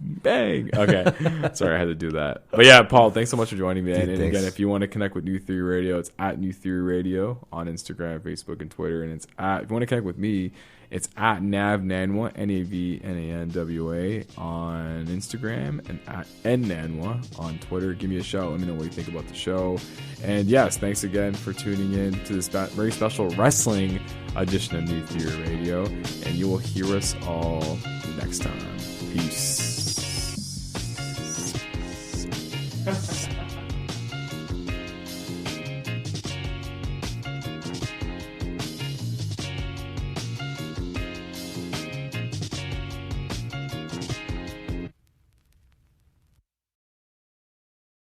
bang. Okay, sorry I had to do that. But yeah, Paul, thanks so much for joining me. Dude, and again, if you want to connect with New Theory Radio, it's at New Theory Radio on Instagram, Facebook, and Twitter. And if you want to connect with me, it's at NavNanwa, NavNanwa on Instagram, and at NNanwa on Twitter. Give me a shout. Let me know what you think about the show. And yes, thanks again for tuning in to this very special wrestling edition of New Theory Radio. And you will hear us all next time. Peace.